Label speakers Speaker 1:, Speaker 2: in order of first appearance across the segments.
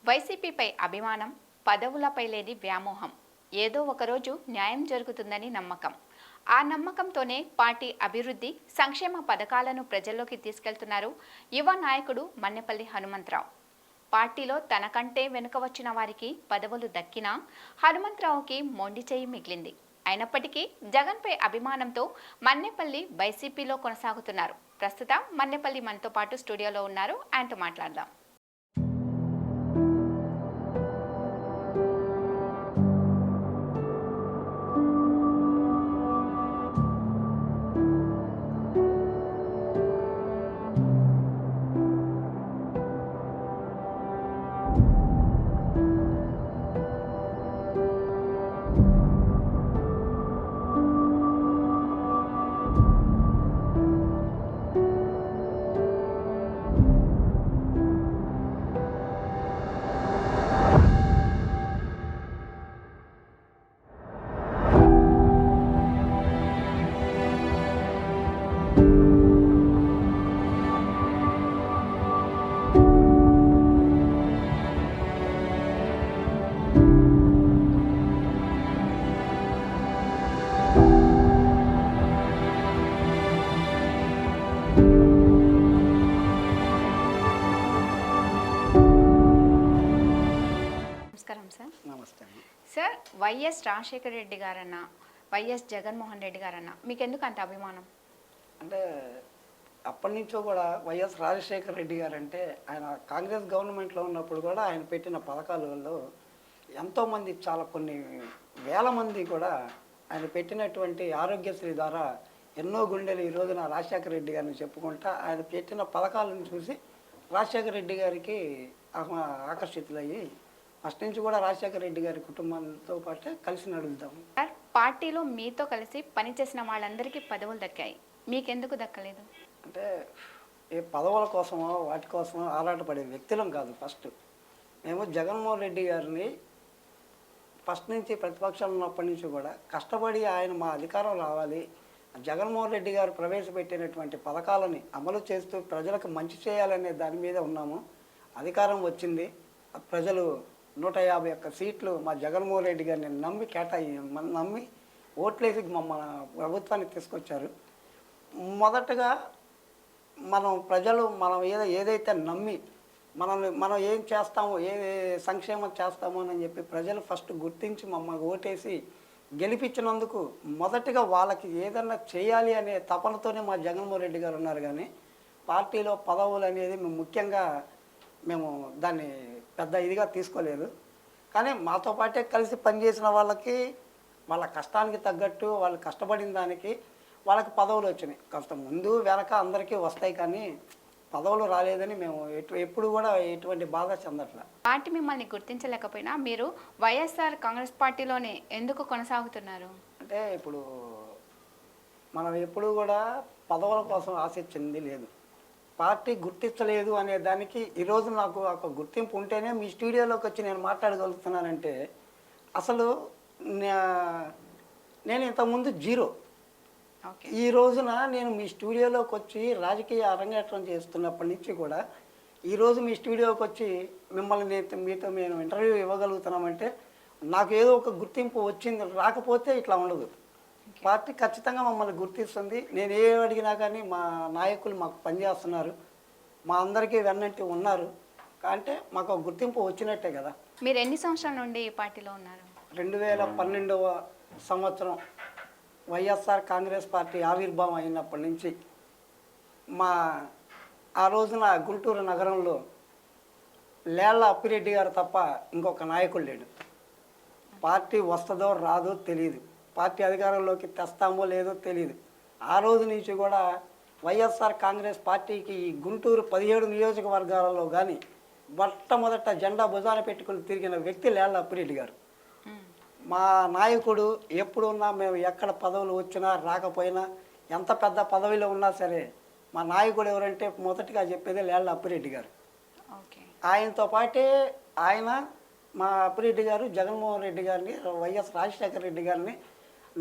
Speaker 1: వైసీపీపై అభిమానం, పదవులపై లేని వ్యామోహం. ఏదో ఒకరోజు న్యాయం జరుగుతుందని నమ్మకం. ఆ నమ్మకంతోనే పార్టీ అభివృద్ధి, సంక్షేమ పథకాలను ప్రజల్లోకి తీసుకెళ్తున్నారు యువ నాయకుడు మన్నెపల్లి హనుమంతరావు. పార్టీలో తనకంటే వెనుక వచ్చిన వారికి పదవులు దక్కినా హనుమంతరావుకి మొండి చేయి మిగిలింది. అయినప్పటికీ జగన్పై అభిమానంతో మన్నెపల్లి వైసీపీలో కొనసాగుతున్నారు. ప్రస్తుతం మన్నెపల్లి మనతో పాటు స్టూడియోలో ఉన్నారు. ఆయనతో మాట్లాడదాం. నమస్కారం సార్.
Speaker 2: నమస్తే.
Speaker 1: సార్, వైఎస్ రాజశేఖర రెడ్డి గారన్న, వైఎస్ జగన్మోహన్ రెడ్డి గారన్న మీకెందుకు అంత అభిమానం?
Speaker 2: అంటే అప్పటి నుంచో కూడా వైఎస్ రాజశేఖర రెడ్డి గారు అంటే ఆయన కాంగ్రెస్ గవర్నమెంట్లో ఉన్నప్పుడు కూడా ఆయన పెట్టిన పథకాలలో ఎంతోమంది చాలా కొన్ని వేల మంది కూడా ఆయన పెట్టినటువంటి ఆరోగ్యశ్రీ ద్వారా ఎన్నో గుండెలు ఈ రోజున రాజశేఖర రెడ్డి గారిని చెప్పుకుంటా ఆయన పెట్టిన పథకాలను చూసి రాజశేఖర రెడ్డి గారికి ఆకర్షితులయ్యి ఫస్ట్ నుంచి కూడా రాజశేఖర రెడ్డి గారి కుటుంబంతో పాటే కలిసి నడుపుతాము.
Speaker 1: సార్, పార్టీలో మీతో కలిసి పనిచేసిన వాళ్ళందరికీ పదవులు దక్కాయి, మీకెందుకు దక్కలేదు?
Speaker 2: అంటే ఏ పదవుల కోసమో వాటి కోసమో ఆరాటపడే వ్యక్తులం కాదు. ఫస్ట్ మేము జగన్మోహన్ రెడ్డి గారిని ఫస్ట్ నుంచి ప్రతిపక్షంలో ఉన్నప్పటి నుంచి కూడా కష్టపడి ఆయన మా అధికారం రావాలి, జగన్మోహన్ రెడ్డి గారు ప్రవేశపెట్టినటువంటి పథకాలని అమలు చేస్తూ ప్రజలకు మంచి చేయాలనే దాని మీద ఉన్నాము. అధికారం వచ్చింది, ప్రజలు 151 సీట్లు మా జగన్మోహన్ రెడ్డి గారిని నమ్మి ఓట్లేసి మన ప్రభుత్వానికి తీసుకొచ్చారు. మొదటగా మనం ఏదైతే నమ్మి మనం ఏం చేస్తామో, ఏ సంక్షేమం చేస్తామో అని చెప్పి ప్రజలు ఫస్ట్ గుర్తించి మమ్మల్ని ఓటేసి గెలిపించినందుకు మొదటగా వాళ్ళకి ఏదన్నా చేయాలి అనే తపనతోనే మా జగన్మోహన్ రెడ్డి గారు ఉన్నారు. కానీ పార్టీలో పదవులు అనేది ముఖ్యంగా మేము దాన్ని పెద్ద ఇదిగా తీసుకోలేదు. కానీ మాతో పాటే కలిసి పనిచేసిన వాళ్ళకి వాళ్ళ కష్టానికి తగ్గట్టు వాళ్ళు కష్టపడిన దానికి వాళ్ళకి పదవులు వచ్చినాయి. కాస్త ముందు వెనక అందరికీ వస్తాయి, కానీ పదవులు రాలేదని మేము ఎప్పుడు కూడా ఎటువంటి బాధ చెందట్లే.
Speaker 1: పార్టీ మిమ్మల్ని గుర్తించలేకపోయినా మీరు వైఎస్ఆర్ కాంగ్రెస్ పార్టీలోనే ఎందుకు కొనసాగుతున్నారు?
Speaker 2: అంటే ఇప్పుడు మనం ఎప్పుడు కూడా పదవుల కోసం ఆశించింది లేదు. పార్టీ గుర్తించలేదు అనే దానికి ఈరోజు నాకు ఒక గుర్తింపు ఉంటేనే మీ స్టూడియోలోకి వచ్చి నేను మాట్లాడగలుగుతున్నానంటే అసలు నేను ఇంతకుముందు జీరో. ఈ రోజున నేను మీ స్టూడియోలోకి వచ్చి రాజకీయ అరంగేట్రం చేస్తున్నప్పటి నుంచి కూడా ఈరోజు మీ స్టూడియోకి వచ్చి మీతో మేము ఇంటర్వ్యూ ఇవ్వగలుగుతున్నామంటే నాకు ఏదో ఒక గుర్తింపు వచ్చింది. రాకపోతే ఇట్లా ఉండదు. పార్టీ ఖచ్చితంగా మమ్మల్ని గుర్తిస్తుంది. నేను ఏ అడిగినా కానీ మా నాయకులు మాకు పనిచేస్తున్నారు, మా అందరికీ వెన్నంటి ఉన్నారు. అంటే మాకు ఒక గుర్తింపు వచ్చినట్టే కదా.
Speaker 1: మీరు ఎన్ని సంవత్సరాల నుండి ఈ పార్టీలో ఉన్నారు?
Speaker 2: 2012వ సంవత్సరం వైఎస్ఆర్ కాంగ్రెస్ పార్టీ ఆవిర్భావం అయినప్పటి నుంచి ఆ రోజున గుంటూరు నగరంలో లేళ్ల అప్పిరెడ్డి గారు తప్ప ఇంకొక నాయకుడు లేడు. పార్టీ వస్తుందో రాదో తెలియదు, పార్టీ అధికారంలోకి తెస్తామో లేదో తెలియదు. ఆ రోజు నుంచి కూడా వైఎస్ఆర్ కాంగ్రెస్ పార్టీకి ఈ గుంటూరు 17 నియోజకవర్గాలలో కానీ మొట్టమొదట జెండా భుజాన పెట్టుకుని తిరిగిన వ్యక్తి లేళ్ల అప్పిరెడ్డి గారు. మా నాయకుడు ఎప్పుడున్నా మేము ఎక్కడ పదవులు వచ్చినా రాకపోయినా ఎంత పెద్ద పదవిలో ఉన్నా సరే మా నాయకుడు ఎవరంటే మొదటిగా చెప్పేది లేళ్ల అప్పిరెడ్డి గారు. ఆయనతో పాటే ఆయన మా అప్పిరెడ్డి గారు జగన్మోహన్ రెడ్డి గారిని, వైఎస్ రాజశేఖర రెడ్డి గారిని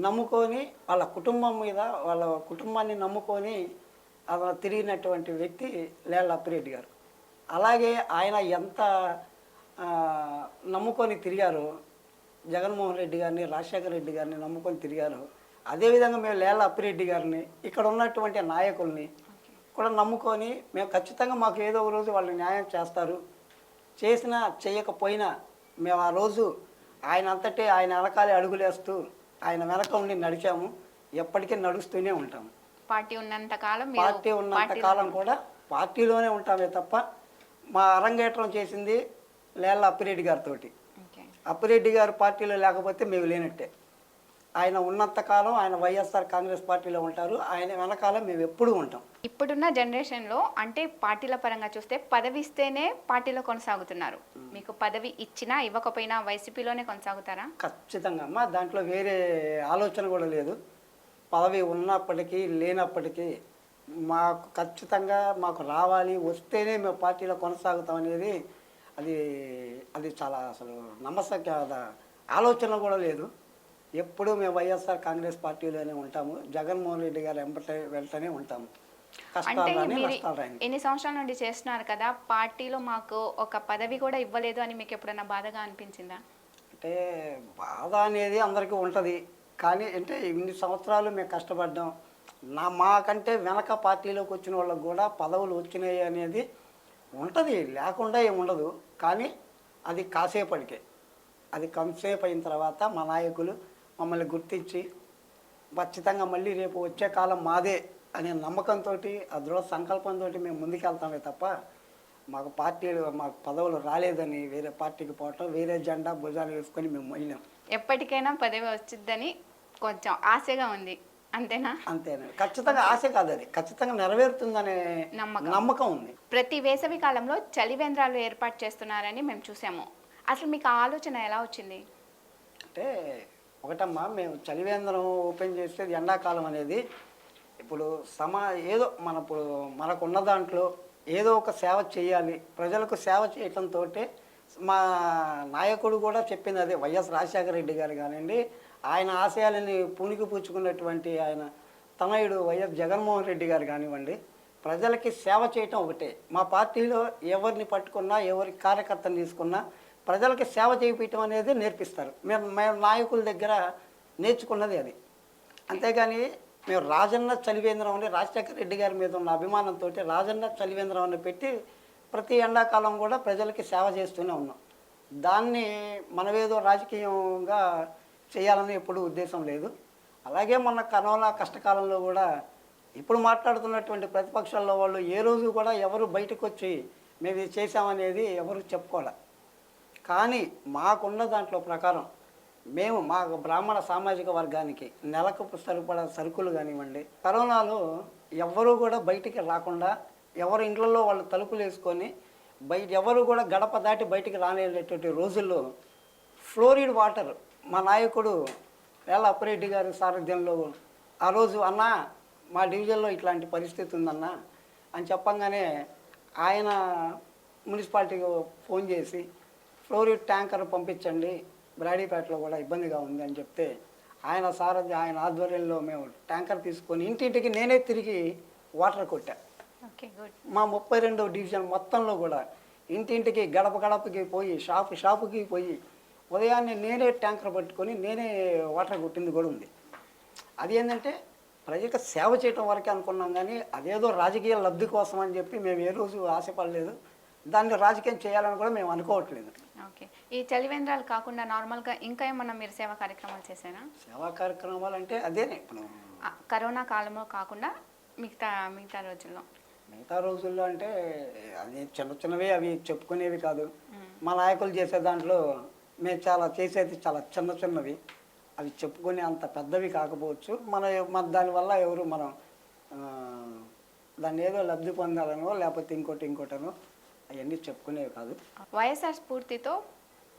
Speaker 2: నమ్ముకొని వాళ్ళ కుటుంబం మీద వాళ్ళ కుటుంబాన్ని నమ్ముకొని తిరిగినటువంటి వ్యక్తి లేళ్ల అప్పిరెడ్డి గారు. అలాగే ఆయన ఎంత ఆ, నమ్ముకొని తిరిగారు, జగన్మోహన్ రెడ్డి గారిని, రాజశేఖర రెడ్డి గారిని నమ్ముకొని తిరిగారు. అదేవిధంగా మేము లేళ్ల అప్పిరెడ్డి గారిని, ఇక్కడ ఉన్నటువంటి నాయకుల్ని కూడా నమ్ముకొని మేము ఖచ్చితంగా మాకు ఏదో ఒక రోజు వాళ్ళు న్యాయం చేస్తారు, చేసినా చేయకపోయినా మేము ఆ రోజు ఆయన అంతటే ఆయన వెనకాలే అడుగులేస్తూ ఆయన వెనక ఉండి నడిచాము, ఎప్పటికీ నడుస్తూనే ఉంటాము.
Speaker 1: పార్టీ ఉన్నంత కాలం
Speaker 2: పార్టీ ఉన్నంత కాలం కూడా పార్టీలోనే ఉంటామే తప్ప మా అరంగేట్రం చేసింది లేళ్ల అప్పిరెడ్డి గారితో. అప్పిరెడ్డి గారు పార్టీలో లేకపోతే మేము లేనట్టే. ఆయన ఉన్నంత కాలం ఆయన వైఎస్ఆర్ కాంగ్రెస్ పార్టీలో ఉంటారు, ఆయన వెనకాల మేము ఎప్పుడూ ఉంటాం.
Speaker 1: ఇప్పుడున్న జనరేషన్లో అంటే పార్టీల పరంగా చూస్తే పదవి ఇస్తేనే పార్టీలో కొనసాగుతున్నారు. మీకు పదవి ఇచ్చినా ఇవ్వకపోయినా వైసీపీలోనే కొనసాగుతారా?
Speaker 2: ఖచ్చితంగా అమ్మా, దాంట్లో వేరే ఆలోచన కూడా లేదు. పదవి ఉన్నప్పటికీ లేనప్పటికీ మాకు ఖచ్చితంగా మాకు రావాలి, వస్తేనే మేము పార్టీలో కొనసాగుతాం అనేది అది అది చాలా అసలు నమ్మశక్య ఆలోచన కూడా లేదు. ఎప్పుడూ మేము వైఎస్ఆర్ కాంగ్రెస్ పార్టీలోనే ఉంటాము, జగన్మోహన్ రెడ్డి గారు వెంటనే ఉంటాము.
Speaker 1: అంటే మీరు ఎన్ని సంవత్సరాల నుండి చేస్తున్నారు కదా, పార్టీలో మాకు ఒక పదవి కూడా ఇవ్వలేదు అని మీకు ఎప్పుడైనా బాధగా అనిపించిందా?
Speaker 2: అంటే బాధ అనేది అందరికీ ఉంటుంది, కానీ అంటే ఇన్ని సంవత్సరాలు మేము కష్టపడ్డాం, మాకంటే వెనక పార్టీలోకి వచ్చిన వాళ్ళకు కూడా పదవులు వచ్చినాయి అనేది ఉంటుంది, లేకుండా ఏమి ఉండదు. కానీ అది కాసేపటికే, అది కొంతసేపు అయిన తర్వాత మా నాయకులు మమ్మల్ని గుర్తించి ఖచ్చితంగా మళ్ళీ రేపు వచ్చే కాలం మాదే అనే నమ్మకంతో, ఆ దృఢ సంకల్పంతో మేము ముందుకెళ్తామే తప్ప మాకు మాకు పదవులు రాలేదని వేరే పార్టీకి పోవటం, వేరే జెండా భుజాలు వేసుకొని మేము మొయ్యాం.
Speaker 1: ఎప్పటికైనా పదవి వచ్చిద్దని కొంచెం ఆశగా ఉంది, అంతేనా?
Speaker 2: అంతేనా? ఖచ్చితంగా ఆశ కాదు, అది ఖచ్చితంగా నెరవేరుతుందనే నమ్మకం ఉంది.
Speaker 1: ప్రతి వేసవి కాలంలో చలివేంద్రాలు ఏర్పాటు చేస్తున్నారని మేము చూసాము. అసలు మీకు ఆ ఆలోచన ఎలా వచ్చింది?
Speaker 2: అంటే ఒకటమ్మా, మేము చలివేంద్రం ఓపెన్ చేస్తే ఎండాకాలం అనేది ఇప్పుడు ఏదో ఇప్పుడు మనకున్న దాంట్లో ఏదో ఒక సేవ చేయాలి, ప్రజలకు సేవ చేయటంతో మా నాయకుడు కూడా చెప్పింది అదే. వైఎస్ రాజశేఖర రెడ్డి గారు కానివ్వండి, ఆయన ఆశయాలని పుణికిపుచ్చుకున్నటువంటి ఆయన తనయుడు వైఎస్ జగన్మోహన్ రెడ్డి గారు కానివ్వండి, ప్రజలకి సేవ చేయటం ఒకటే. మా పార్టీలో ఎవరిని పట్టుకున్నా, ఎవరి కార్యకర్తను తీసుకున్నా ప్రజలకి సేవ చేయించడం అనేది నేర్పిస్తారు. మేము నాయకుల దగ్గర నేర్చుకున్నది అది. అంతేగాని మేము రాజన్న చలివేంద్రం అని రాజశేఖర రెడ్డి గారి మీద ఉన్న అభిమానంతో రాజన్న చలివేంద్రం అని పెట్టి ప్రతి ఎండాకాలం కూడా ప్రజలకి సేవ చేస్తూనే ఉన్నాం. దాన్ని మనమేదో రాజకీయంగా చేయాలని ఎప్పుడూ ఉద్దేశం లేదు. అలాగే మొన్న కరోనా కష్టకాలంలో కూడా ఇప్పుడు మాట్లాడుతున్నటువంటి ప్రతిపక్షాల్లో వాళ్ళు ఏ రోజు కూడా ఎవరు బయటకు వచ్చి మేము ఇది చేసామనేది ఎవరు చెప్పుకోవాలి. కానీ మాకున్న దాంట్లో ప్రకారం మేము మా బ్రాహ్మణ సామాజిక వర్గానికి నెలకు సరిపడా సరుకులు కానివ్వండి, కరోనాలో ఎవరు కూడా బయటికి రాకుండా ఎవరి ఇండ్లలో వాళ్ళు తలుపులు వేసుకొని ఎవరు కూడా గడప దాటి బయటికి రానేటటువంటి రోజుల్లో ఫ్లోరిడ్ వాటర్ మా నాయకుడు లేళ్ల అప్పిరెడ్డి గారి సారథ్యంలో ఆ రోజు అన్న మా డివిజన్లో ఇట్లాంటి పరిస్థితి ఉందన్న అని చెప్పంగానే ఆయన మున్సిపాలిటీకి ఫోన్ చేసి ఫ్లోరిడ్ ట్యాంకర్ పంపించండి, బ్రాడీపేటలో కూడా ఇబ్బందిగా ఉంది అని చెప్తే ఆయన ఆధ్వర్యంలో మేము ట్యాంకర్ తీసుకొని ఇంటింటికి నేనే తిరిగి వాటర్ కొట్టా. మా 32వ డివిజన్ మొత్తంలో కూడా ఇంటింటికి గడప గడపకి పోయి షాపుకి పోయి ఉదయాన్నే నేనే ట్యాంకర్ పట్టుకొని నేనే వాటర్ కొట్టింది కూడా ఉంది. అది ఏంటంటే ప్రజలకు సేవ చేయటం వరకే అనుకున్నాం, కానీ అదేదో రాజకీయ లబ్ధి కోసం అని చెప్పి మేము ఏ రోజు ఆశపడలేదు, దాన్ని రాజకీయం చేయాలని కూడా మేము అనుకోవట్లేదు.
Speaker 1: ఓకే, ఈ చలివేంద్రాలు కాకుండా నార్మల్గా ఇంకా ఏమన్నా మీరు సేవా కార్యక్రమాలు చేశారా?
Speaker 2: సేవా కార్యక్రమాలు అంటే అదేనే ఇప్పుడు
Speaker 1: కరోనా కాలంలో కాకుండా మిగతా రోజుల్లో అంటే అది చిన్నవే, అవి చెప్పుకునేవి కాదు. మా నాయకులు చేసే దాంట్లో మేము చేసేది చాలా చిన్నవి, అవి చెప్పుకునే అంత పెద్దవి కాకపోవచ్చు. మన దానివల్ల ఎవరు మనం దాన్ని ఏదో లబ్ధి పొందాలనో లేకపోతే ఇంకోటనో అవన్నీ చెప్పుకునేవి కాదు. వైఎస్ఆర్ స్ఫూర్తితో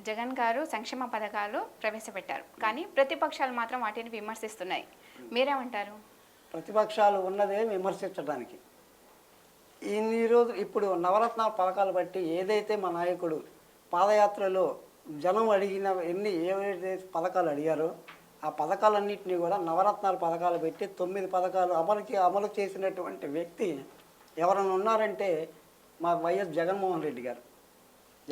Speaker 1: జగన్ గారు సంక్షేమ పథకాలు ప్రవేశపెట్టారు, కానీ ప్రతిపక్షాలు మాత్రం వాటిని విమర్శిస్తున్నాయి. మీరేమంటారు?
Speaker 2: ప్రతిపక్షాలు ఉన్నదే విమర్శించడానికి. ఇన్ని రోజులు ఇప్పుడు నవరత్నాల పథకాలు బట్టి ఏదైతే మా నాయకుడు పాదయాత్రలో జనం అడిగిన ఏవైతే పథకాలు అడిగారో ఆ పథకాలన్నింటినీ కూడా నవరత్నాల పథకాలు పెట్టి 9 పథకాలు అమలు చేసినటువంటి వ్యక్తి ఎవరైనా ఉన్నారంటే మా వైఎస్ జగన్మోహన్ రెడ్డి గారు.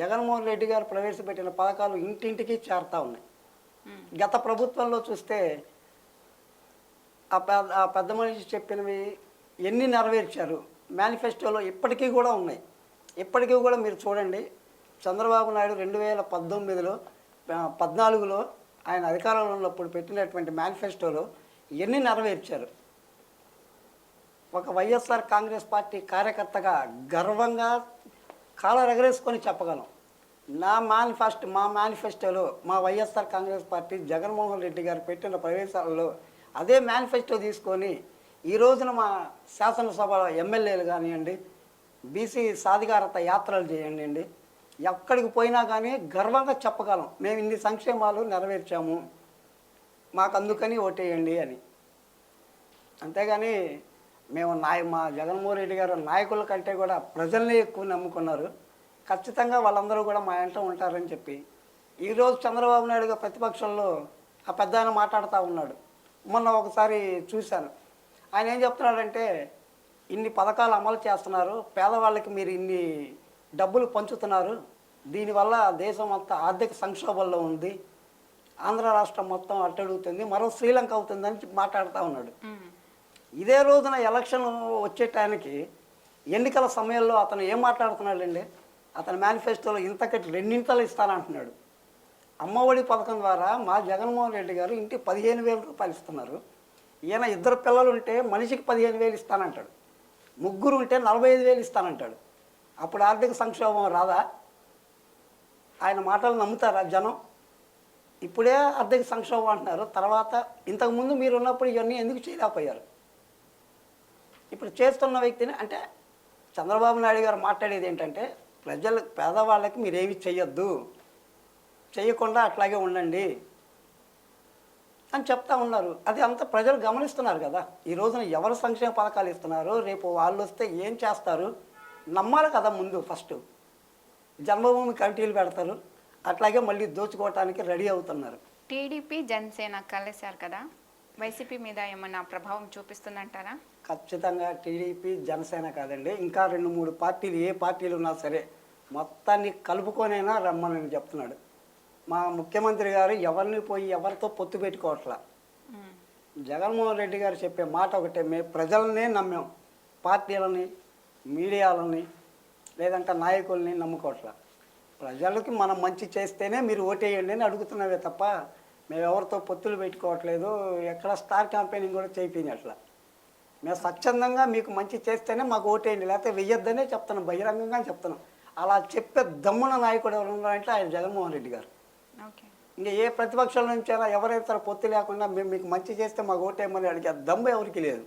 Speaker 2: జగన్మోహన్ రెడ్డి గారు ప్రవేశపెట్టిన పథకాలు ఇంటింటికి చేరుతా ఉన్నాయి.
Speaker 1: ఉమ్,
Speaker 2: గత ప్రభుత్వంలో చూస్తే ఆ పెద్ద మనిషి చెప్పినవి ఎన్ని నెరవేర్చారు మేనిఫెస్టోలో ఇప్పటికీ కూడా ఉన్నాయి. ఇప్పటికీ కూడా మీరు చూడండి, చంద్రబాబు నాయుడు 2019లో 14లో ఆయన అధికారంలో ఉన్నప్పుడు పెట్టినటువంటి మేనిఫెస్టోలో ఎన్ని నెరవేర్చారు. ఒక వైఎస్ఆర్ కాంగ్రెస్ పార్టీ కార్యకర్తగా గర్వంగా కాలర్ ఎగరేసుకొని చెప్పగలం, మా మేనిఫెస్టోలో మా వైఎస్ఆర్ కాంగ్రెస్ పార్టీ జగన్మోహన్ రెడ్డి గారు పెట్టిన ప్రవేశాలలో అదే మేనిఫెస్టో తీసుకొని ఈ రోజున మా శాసనసభ ఎమ్మెల్యేలు కానివ్వండి, బీసీ సాధికారత యాత్రలు చేయండి, ఎక్కడికి పోయినా కానీ గర్వంగా చెప్పగలం మేము ఇన్ని సంక్షేమాలు నెరవేర్చాము, మాకు అందుకని ఓటేయండి అని. అంతేగాని మేము మా జగన్మోహన్ రెడ్డి గారు నాయకుల కంటే కూడా ప్రజల్ని ఎక్కువ నమ్ముకున్నారు. ఖచ్చితంగా వాళ్ళందరూ కూడా మా వెంట ఉంటారని చెప్పి ఈరోజు చంద్రబాబు నాయుడు గారు ప్రతిపక్షంలో ఆ పెద్ద ఆయన మాట్లాడుతూ ఉన్నాడు. మొన్న ఒకసారి చూశాను, ఆయన ఏం చెప్తున్నాడంటే ఇన్ని పథకాలు అమలు చేస్తున్నారు, పేదవాళ్ళకి మీరు ఇన్ని డబ్బులు పంచుతున్నారు, దీనివల్ల దేశం అంతా ఆర్థిక సంక్షోభంలో ఉంది, ఆంధ్ర రాష్ట్రం మొత్తం అట్టడుగుతుంది, మరో శ్రీలంక అవుతుందని మాట్లాడుతూ ఉన్నాడు.
Speaker 1: ఉమ్,
Speaker 2: ఇదే రోజున ఎలక్షన్ వచ్చే టైంకి ఎన్నికల సమయంలో అతను ఏం మాట్లాడుతున్నాడండి, అతని మేనిఫెస్టోలో ఇంతకటి రెండింతలు ఇస్తానంటున్నాడు. అమ్మఒడి పథకం ద్వారా మా జగన్మోహన్ రెడ్డి గారు ఇంటికి 15,000 రూపాయలు ఇస్తున్నారు. ఈయన 2 పిల్లలు ఉంటే మనిషికి 15,000 ఇస్తానంటాడు, 3 ఉంటే 45,000 ఇస్తానంటాడు. అప్పుడు ఆర్థిక సంక్షోభం రాదా? ఆయన మాటలు నమ్ముతారా జనం? ఇప్పుడే ఆర్థిక సంక్షోభం అంటున్నారు, తర్వాత ఇంతకుముందు మీరు ఉన్నప్పుడు ఇవన్నీ ఎందుకు చేయలేకపోయారు? ఇప్పుడు చేస్తున్న వ్యక్తిని అంటే చంద్రబాబు నాయుడు గారు మాట్లాడేది ఏంటంటే పేదవాళ్ళకి మీరేమి చెయ్యొద్దు, చేయకుండా అట్లాగే ఉండండి అని చెప్తా ఉన్నారు. అది అంతా ప్రజలు గమనిస్తున్నారు కదా. ఈ రోజున ఎవరు సంక్షేమ పథకాలు ఇస్తున్నారు, రేపు వాళ్ళు వస్తే ఏం చేస్తారు నమ్మాలి కదా. ముందు ఫస్ట్ జన్మభూమి కమిటీలు పెడతారు, అట్లాగే మళ్ళీ దోచుకోవటానికి రెడీ అవుతున్నారు.
Speaker 1: టీడీపీ జనసేన కలిశారు కదా, వైసీపీ మీద ఏమన్నా ప్రభావం చూపిస్తుందంటారా?
Speaker 2: ఖచ్చితంగా టీడీపీ జనసేన కాదండి, ఇంకా 2-3 పార్టీలు, ఏ పార్టీలు ఉన్నా సరే మొత్తాన్ని కలుపుకొనైనా రమ్మని చెప్తున్నాడు. మా ముఖ్యమంత్రి గారు ఎవరిని పోయి ఎవరితో పొత్తు పెట్టుకోవట్లా.
Speaker 1: ఉమ్,
Speaker 2: జగన్మోహన్ రెడ్డి గారు చెప్పే మాట ఒకటే, మేము ప్రజలనే నమ్మాం, పార్టీలని, మీడియాలని, లేదంటే నాయకుల్ని నమ్ముకోవట్లా. ప్రజలకి మనం మంచి చేస్తేనే మీరు ఓటేయండి అని అడుగుతున్నావే తప్ప మేము ఎవరితో పొత్తులు పెట్టుకోవట్లేదు, ఎక్కడ స్టార్ క్యాంపెయినింగ్ కూడా చేయించట్లా. మేము స్వచ్ఛందంగా మీకు మంచి చేస్తేనే మాకు ఓటేయండి, లేకపోతే వెయ్యొద్దనే చెప్తున్నాం, బహిరంగంగా చెప్తున్నాం. అలా చెప్పే దమ్మున నాయకుడు ఎవరు ఉన్నారంటే ఆయన జగన్మోహన్ రెడ్డి గారు.
Speaker 1: ఓకే,
Speaker 2: ఇంకా ఏ ప్రతిపక్షాల నుంచైనా ఎవరైతే పొత్తు లేకుండా మేము మీకు మంచి చేస్తే మాకు ఓటేయమని అడిగే దమ్ము ఎవరికి లేదు.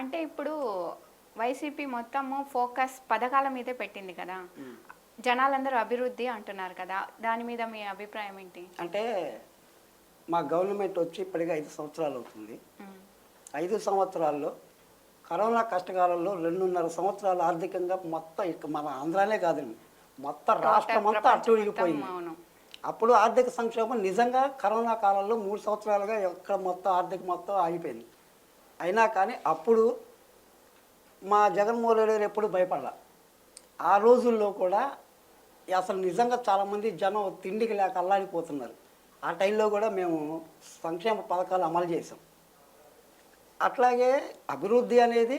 Speaker 1: అంటే ఇప్పుడు వైసీపీ మొత్తము ఫోకస్ పథకాల మీదే పెట్టింది కదా, జనాలందరూ అభివృద్ధి అంటున్నారు కదా, దాని మీద మీ అభిప్రాయం ఏంటి?
Speaker 2: అంటే మా గవర్నమెంట్ వచ్చి ఇప్పటికే 5 సంవత్సరాలు అవుతుంది.
Speaker 1: ఉమ్,
Speaker 2: 5 సంవత్సరాల్లో కరోనా కష్టకాలంలో 2.5 సంవత్సరాలు ఆర్థికంగా మొత్తం ఇక మన ఆంధ్రానే కాదండి, మొత్తం రాష్ట్రం అంతా అట్టుడిగిపోయింది.
Speaker 1: అవును,
Speaker 2: అప్పుడు ఆర్థిక సంక్షోభం నిజంగా కరోనా కాలంలో 3 సంవత్సరాలుగా ఎక్కడ మొత్తం ఆర్థిక మొత్తం ఆగిపోయింది. అయినా కానీ అప్పుడు మా జగన్మోహన్ రెడ్డి గారు ఎప్పుడు భయపడాల. ఆ రోజుల్లో కూడా అసలు నిజంగా చాలామంది జనం తిండికి లేక అల్లాడిపోతున్నారు. ఆ టైంలో కూడా మేము సంక్షేమ పథకాలు అమలు చేసాం. అట్లాగే అభివృద్ధి అనేది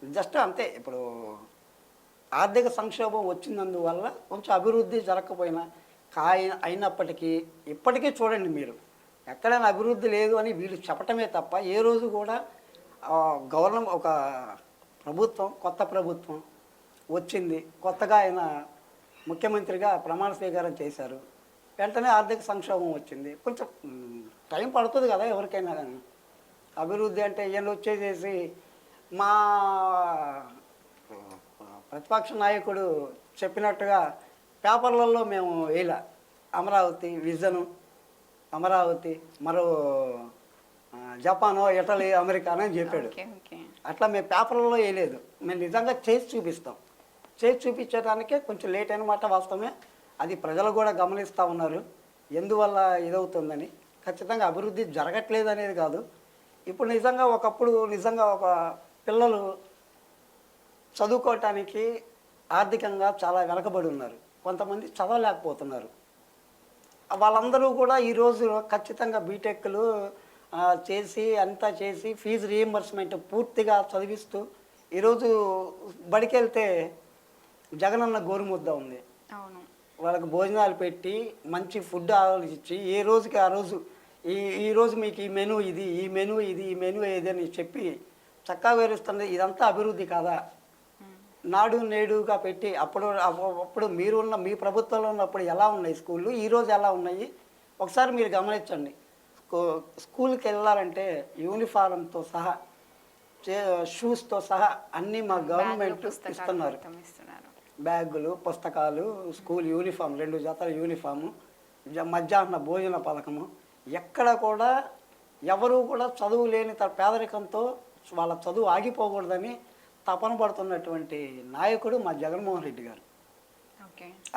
Speaker 2: జస్ట్ అంతే, ఇప్పుడు ఆర్థిక సంక్షోభం వచ్చినందువల్ల కొంచెం అభివృద్ధి జరగకపోయినా అయినప్పటికీ ఇప్పటికీ చూడండి మీరు, ఎక్కడైనా అభివృద్ధి లేదు అని వీళ్ళు చెప్పటమే తప్ప ఏ రోజు కూడా గవర్నమెంట్ ఒక ప్రభుత్వం, కొత్త ప్రభుత్వం వచ్చింది, కొత్తగా ఆయన ముఖ్యమంత్రిగా ప్రమాణ స్వీకారం చేశారు, వెంటనే ఆర్థిక సంక్షోభం వచ్చింది. కొంచెం టైం పడుతుంది కదా ఎవరికైనా కానీ. అభివృద్ధి అంటే ఈయన వచ్చేసేసి మా ప్రతిపక్ష నాయకుడు చెప్పినట్టుగా పేపర్లలో మేము వేయలే, అమరావతి విజను, అమరావతి మరో జపానో, ఇటలీ, అమెరికానో అని చెప్పాడు. అట్లా మేము పేపర్లలో వేయలేదు, మేము నిజంగా చేసి చూపిస్తాం. చేసి చూపించడానికే కొంచెం లేట్ అయినమాట వాస్తవమే, అది ప్రజలు కూడా గమనిస్తూ ఉన్నారు ఎందువల్ల ఇదవుతుందని. ఖచ్చితంగా అభివృద్ధి జరగట్లేదు అనేది కాదు, ఇప్పుడు నిజంగా ఒకప్పుడు నిజంగా ఒక పిల్లలు చదువుకోవటానికి ఆర్థికంగా చాలా వెనకబడి ఉన్నారు. కొంతమంది చదవలేకపోతున్నారు. వాళ్ళందరూ కూడా ఈరోజు ఖచ్చితంగా బీటెక్లు చేసి అంతా చేసి ఫీజు రీయింబర్స్మెంట్ పూర్తిగా చదివిస్తూ ఈరోజు బడికెళ్తే జగనన్న గోరుముద్ద ఉంది.
Speaker 1: అవును.
Speaker 2: వాళ్ళకి భోజనాలు పెట్టి మంచి ఫుడ్ ఆలోచించి ఏ రోజుకి ఆ రోజు ఈరోజు మీకు ఈ మెనూ ఇది, ఈ మెనూ ఇది, ఈ మెనూ ఏది అని చెప్పి చక్కగా వివరిస్తుంది. ఇదంతా అభివృద్ధి కాదా? నాడు నేడుగా పెట్టి అప్పుడు మీ ప్రభుత్వంలో ఉన్నప్పుడు ఎలా ఉన్నాయి స్కూళ్ళు, ఈరోజు ఎలా ఉన్నాయి ఒకసారి మీరు గమనించండి. స్కూల్కి వెళ్ళాలంటే యూనిఫారంతో సహా షూస్తో సహా అన్నీ మా గవర్నమెంట్ ఇస్తున్నారు. బ్యాగులు, పుస్తకాలు, స్కూల్ యూనిఫామ్, 2 జతల యూనిఫాము, మధ్యాహ్న భోజన పథకము. ఎక్కడ కూడా ఎవరు కూడా చదువు లేని పేదరికంతో వాళ్ళ చదువు ఆగిపోకూడదని తపన పడుతున్నటువంటి నాయకుడు మా జగన్మోహన్ రెడ్డి గారు.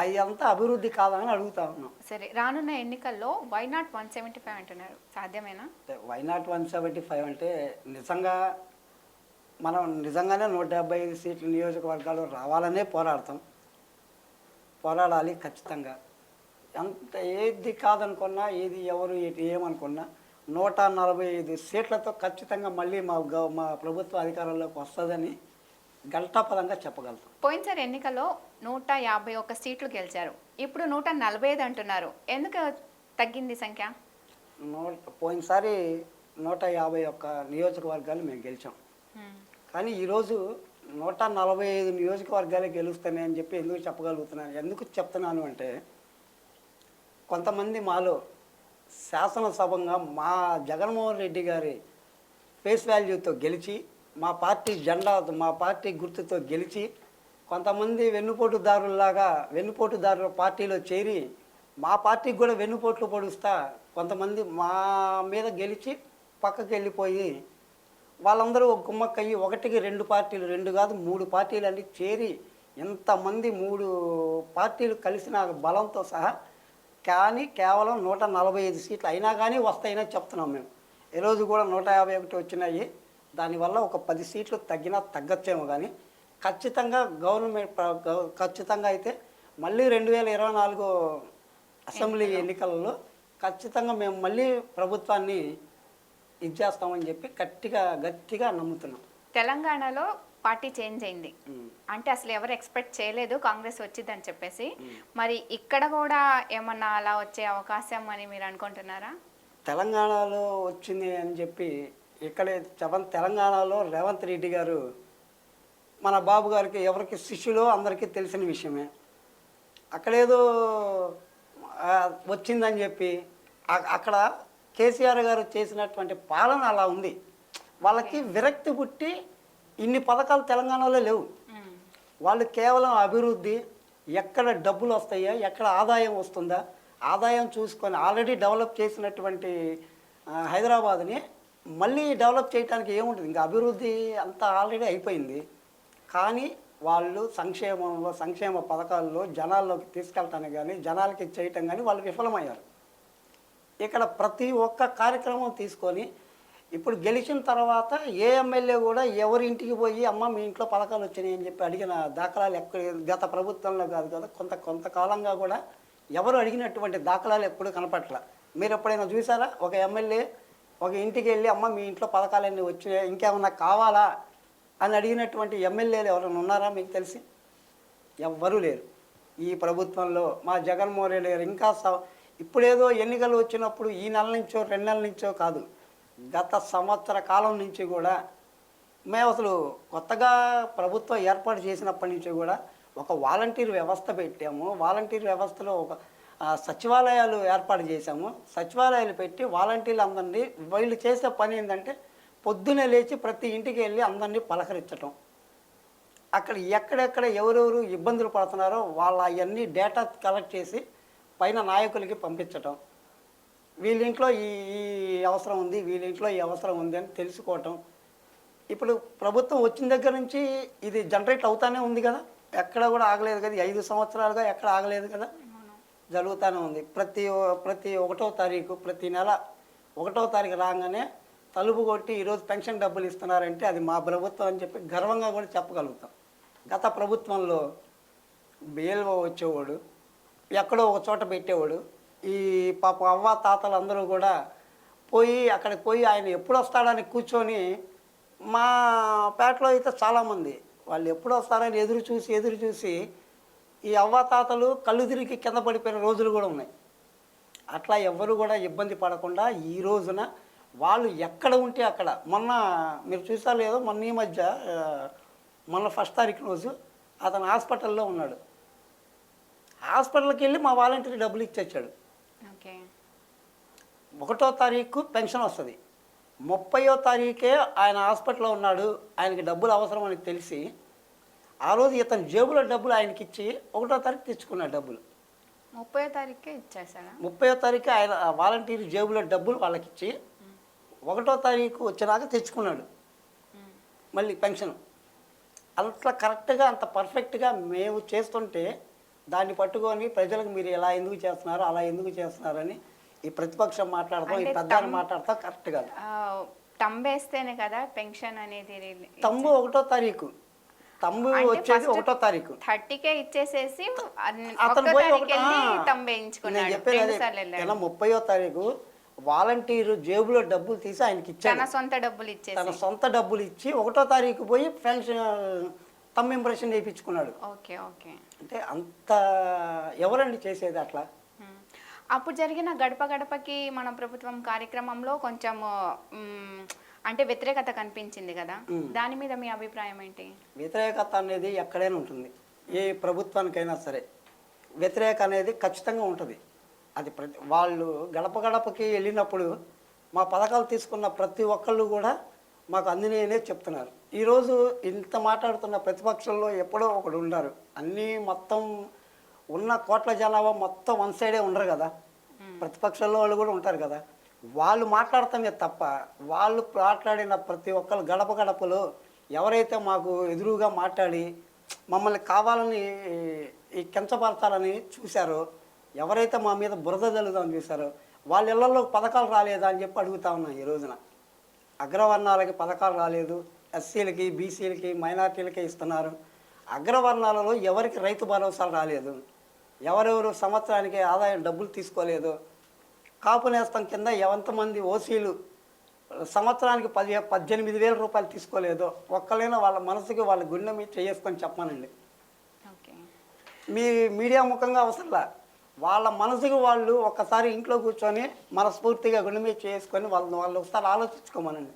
Speaker 2: అది అంతా అభివృద్ధి కాదని అడుగుతా ఉన్నాం.
Speaker 1: సరే, రానున్న ఎన్నికల్లో వైనాట్ 175 అంటున్నారు, సాధ్యమేనా?
Speaker 2: వైనాట్ 175 అంటే మనం నిజంగానే 175 సీట్ల నియోజకవర్గాలు రావాలనే పోరాడాలి ఖచ్చితంగా. ఎంత ఏది కాదనుకున్నా, ఏది ఎవరు ఏమనుకున్నా 145 సీట్లతో ఖచ్చితంగా మళ్ళీ మా ప్రభుత్వ అధికారంలోకి వస్తుందని గంటాపదంగా చెప్పగలుగుతాం.
Speaker 1: పోయినసారి ఎన్నికల్లో 151 సీట్లు గెలిచారు, ఇప్పుడు 145 అంటున్నారు. ఎందుకు తగ్గింది సంఖ్య?
Speaker 2: పోయినసారి 151 నియోజకవర్గాలు మేము గెలిచాం. కానీ ఈరోజు 145 నియోజకవర్గాలే గెలుస్తాయి అని చెప్పి ఎందుకు చెప్తున్నాను అంటే, కొంతమంది మాలో శాసనసభంగా మా జగన్మోహన్ రెడ్డి గారి ఫేస్ వాల్యూతో గెలిచి, మా పార్టీ గుర్తుతో గెలిచి, కొంతమంది వెన్నుపోటుదారుల పార్టీలో చేరి మా పార్టీకి కూడా వెన్నుపోట్లు పొడుస్తా కొంతమంది మా మీద గెలిచి పక్కకి వెళ్ళిపోయి, వాళ్ళందరూ ఒక గుమ్మక్కయ్యి 1కి 2 పార్టీలు, 2 కాదు 3 పార్టీలు అన్ని చేరి ఎంతమంది 3 పార్టీలు కలిసిన బలంతో సహా కానీ కేవలం 145 సీట్లు అయినా కానీ వస్తాయని చెప్తున్నాం మేము. ఈరోజు కూడా 151 వచ్చినాయి. దానివల్ల ఒక 10 సీట్లు తగ్గచ్చేమో కానీ ఖచ్చితంగా ఖచ్చితంగా అయితే మళ్ళీ 2024 అసెంబ్లీ ఎన్నికలలో ఖచ్చితంగా మేము మళ్ళీ ప్రభుత్వాన్ని ఇచ్చేస్తామని చెప్పి గట్టిగా నమ్ముతున్నాం.
Speaker 1: తెలంగాణలో పార్టీ చేంజ్ అయింది అంటే అసలు ఎవరు ఎక్స్పెక్ట్ చేయలేదు కాంగ్రెస్ వచ్చిందని చెప్పేసి. మరి ఇక్కడ కూడా ఏమన్నా అలా వచ్చే అవకాశం అని మీరు అనుకుంటున్నారా?
Speaker 2: తెలంగాణలో వచ్చింది అని చెప్పి తెలంగాణలో రేవంత్ రెడ్డి గారు మన బాబు గారికి ఎవరికి శిష్యులో అందరికీ తెలిసిన విషయమే. అక్కడేదో వచ్చిందని చెప్పి అక్కడ కేసీఆర్ గారు చేసినటువంటి పాలన అలా ఉంది. వాళ్ళకి విరక్తి పుట్టి ఇన్ని పథకాలు తెలంగాణలో లేవు. వాళ్ళు కేవలం అభివృద్ధి, ఎక్కడ డబ్బులు వస్తాయా, ఎక్కడ ఆదాయం వస్తుందా, ఆదాయం చూసుకొని ఆల్రెడీ డెవలప్ చేసినటువంటి హైదరాబాద్ని మళ్ళీ డెవలప్ చేయడానికి ఏముంటుంది, ఇంకా అభివృద్ధి అంతా ఆల్రెడీ అయిపోయింది. కానీ వాళ్ళు సంక్షేమ పథకాల్లో జనాల్లోకి తీసుకెళ్ళటానికి కానీ జనాలకి చేయటం కానీ వాళ్ళు విఫలమయ్యారు. ఇక్కడ ప్రతి ఒక్క కార్యక్రమం తీసుకొని ఇప్పుడు గెలిచిన తర్వాత ఏ ఎమ్మెల్యే కూడా ఎవరి ఇంటికి పోయి అమ్మ మీ ఇంట్లో పథకాలు వచ్చినాయి అని చెప్పి అడిగిన దాఖలాలు గత ప్రభుత్వంలో కాదు కదా, కొంతకాలంగా కూడా ఎవరు అడిగినటువంటి దాఖలాలు ఎప్పుడు కనపట్ల. మీరు ఎప్పుడైనా చూసారా ఒక ఎమ్మెల్యే ఒక ఇంటికి వెళ్ళి అమ్మ మీ ఇంట్లో పథకాలన్నీ వచ్చినాయి ఇంకేమన్నా కావాలా అని అడిగినటువంటి ఎమ్మెల్యేలు ఎవరైనా ఉన్నారా మీకు తెలిసి? ఎవ్వరూ లేరు. ఈ ప్రభుత్వంలో మా జగన్మోహన్ రెడ్డి గారు ఇంకా ఇప్పుడేదో ఎన్నికలు వచ్చినప్పుడు ఈ నెల నుంచో 2 నెలల నుంచో కాదు, గత సంవత్సర కాలం నుంచి కూడా మేము అసలు కొత్తగా ప్రభుత్వం ఏర్పాటు చేసినప్పటి నుంచి కూడా ఒక వాలంటీర్ వ్యవస్థ పెట్టాము. వాలంటీర్ వ్యవస్థలో ఒక సచివాలయాలు ఏర్పాటు చేశాము. సచివాలయాలు పెట్టి వాలంటీర్లు అందరినీ వీళ్ళు చేసే పని ఏంటంటే పొద్దునే లేచి ప్రతి ఇంటికి వెళ్ళి అందరినీ పలకరించటం, అక్కడ ఎక్కడెక్కడ ఎవరెవరు ఇబ్బందులు పడుతున్నారో వాళ్ళ అవన్నీ డేటా కలెక్ట్ చేసి పైన నాయకులకి పంపించటం, వీళ్ళింట్లో ఈ అవసరం ఉంది, వీళ్ళింట్లో ఈ అవసరం ఉంది అని తెలుసుకోవటం. ఇప్పుడు ప్రభుత్వం వచ్చిన దగ్గర నుంచి ఇది జనరేట్ అవుతానే ఉంది కదా, ఎక్కడ కూడా ఆగలేదు కదా, 5 సంవత్సరాలుగా ఎక్కడ ఆగలేదు కదా, జరుగుతూనే ఉంది. ప్రతి 1వ తారీఖు ప్రతి నెల 1వ తారీఖు రాగానే తలుపు కొట్టి ఈరోజు పెన్షన్ డబ్బులు ఇస్తున్నారంటే అది మా ప్రభుత్వం అని చెప్పి గర్వంగా కూడా చెప్పగలుగుతాం. గత ప్రభుత్వంలో బిఎల్ఓ వచ్చేవాడు ఎక్కడో ఒక చోట పెట్టేవాడు. ఈ పాప అవ్వ తాతలు అందరూ కూడా పోయి అక్కడికి పోయి ఆయన ఎప్పుడు వస్తాడని కూర్చొని, మా పేటలో అయితే చాలామంది వాళ్ళు ఎప్పుడు వస్తారని ఎదురు చూసి ఈ అవ్వ తాతలు కళ్ళు తిరిగి కింద పడిపోయిన రోజులు కూడా ఉన్నాయి. అట్లా ఎవ్వరు కూడా ఇబ్బంది పడకుండా ఈ రోజున వాళ్ళు ఎక్కడ ఉంటే అక్కడ, మొన్న మీరు చూసారో లేదో, మొన్న ఈ మధ్య మొన్న 1 తారీఖు రోజు అతను హాస్పిటల్లో ఉన్నాడు. హాస్పిటల్కి వెళ్ళి మా వాలంటీర్ డబ్బులు ఇచ్చేచ్చాడు.
Speaker 1: ఓకే.
Speaker 2: 1వ తారీఖు పెన్షన్ వస్తుంది, 30వ తారీఖే ఆయన హాస్పిటల్లో ఉన్నాడు, ఆయనకి డబ్బులు అవసరం అని తెలిసి ఆ రోజు ఇతను జేబులో డబ్బులు ఆయనకి ఇచ్చి 1వ తారీఖు తెచ్చుకున్నాడు డబ్బులు.
Speaker 1: 30వ తారీఖే ఇచ్చేసాడా?
Speaker 2: 30వ తారీఖు ఆయన వాలంటీర్ జేబులో డబ్బులు వాళ్ళకి ఇచ్చి 1వ తారీఖు వచ్చినాక తెచ్చుకున్నాడు మళ్ళీ పెన్షన్. అంత కరెక్ట్గా అంత పర్ఫెక్ట్గా మేము చేస్తుంటే దాన్ని పట్టుకొని ప్రజలకు మీరు ఇలా ఎందుకు చేస్తున్నారు, అలా ఎందుకు చేస్తున్నారని ఈ ప్రతిపక్షం మాట్లాడతాం, ఈ పెద్ద మాట్లాడతాం కరెక్ట్ కాదు.
Speaker 1: తంబేస్తేనే కదా పెన్షన్ అనేది.
Speaker 2: తంబు 1వ తారీఖు, తంబు వచ్చేది 1వ తారీఖు.
Speaker 1: 30కే ఇచ్చేసేసి
Speaker 2: అతను పోయి
Speaker 1: తంబేయించుకున్నాడు.
Speaker 2: 30వ తారీఖు వాలంటీరు జేబులో డబ్బులు తీసి ఆయనకి ఇచ్చాడు.
Speaker 1: తన సొంత డబ్బులు ఇచ్చి 1వ తారీఖు పోయి పెన్షన్ తమ్ ఇంప్రెషన్ చేయించుకున్నాడు. Okay okay.
Speaker 2: అంటే అంత ఎవరండి చేసేది అట్లా?
Speaker 1: అప్పుడు జరిగిన గడప గడపకి మన ప్రభుత్వం కార్యక్రమంలో కొంచెం అంటే వ్యతిరేకత కనిపించింది కదా, దాని మీద మీ అభిప్రాయం ఏంటి?
Speaker 2: వ్యతిరేకత అనేది ఎక్కడైనా ఉంటుంది, ఏ ప్రభుత్వానికైనా సరే వ్యతిరేక అనేది ఖచ్చితంగా ఉంటుంది. అది వాళ్ళు గడప గడపకి వెళ్ళినప్పుడు మా పథకాలు తీసుకున్న ప్రతి ఒక్కళ్ళు కూడా మాకు అందినయనే చెప్తున్నారు. ఈరోజు ఇంత మాట్లాడుతున్న ప్రతిపక్షంలో ఎప్పుడో ఒకడు ఉన్నారు, అన్నీ మొత్తం ఉన్న కోట్ల జనాభా మొత్తం వన్ సైడే ఉండరు కదా, ప్రతిపక్షంలో వాళ్ళు కూడా ఉంటారు కదా, వాళ్ళు మాట్లాడతామే తప్ప వాళ్ళు మాట్లాడిన ప్రతి ఒక్కరు గడప గడపలో ఎవరైతే మాకు ఎదురుగా మాట్లాడి మమ్మల్ని కావాలని ఈ కించపరచాలని చూశారో, ఎవరైతే మా మీద బురద జల్లుదామని చూశారో వాళ్ళ ఇళ్లలో పథకాలు రాలేదా అని చెప్పి అడుగుతా ఉన్నాం. ఈ రోజున అగ్రవర్ణాలకి పథకాలు రాలేదు, ఎస్సీలకి బీసీలకి మైనార్టీలకే ఇస్తున్నారు. అగ్రవర్ణాలలో ఎవరికి రైతు భరోసా రాలేదు, ఎవరెవరు సంవత్సరానికి ఆదాయం డబ్బులు తీసుకోలేదు, కాపు నేస్తం కింద ఎంతమంది ఓసీలు సంవత్సరానికి 18,000 రూపాయలు తీసుకోలేదు. ఒక్కలైనా వాళ్ళ మనసుకి వాళ్ళ గుండె మీద చేసుకొని చెప్పానండి. మీ మీడియా ముఖంగా అవసరంలా, వాళ్ళ మనసుకి వాళ్ళు ఒక్కసారి ఇంట్లో కూర్చొని మనస్ఫూర్తిగా గుండె మీద చేసుకొని వాళ్ళు ఒకసారి ఆలోచించుకోమనండి.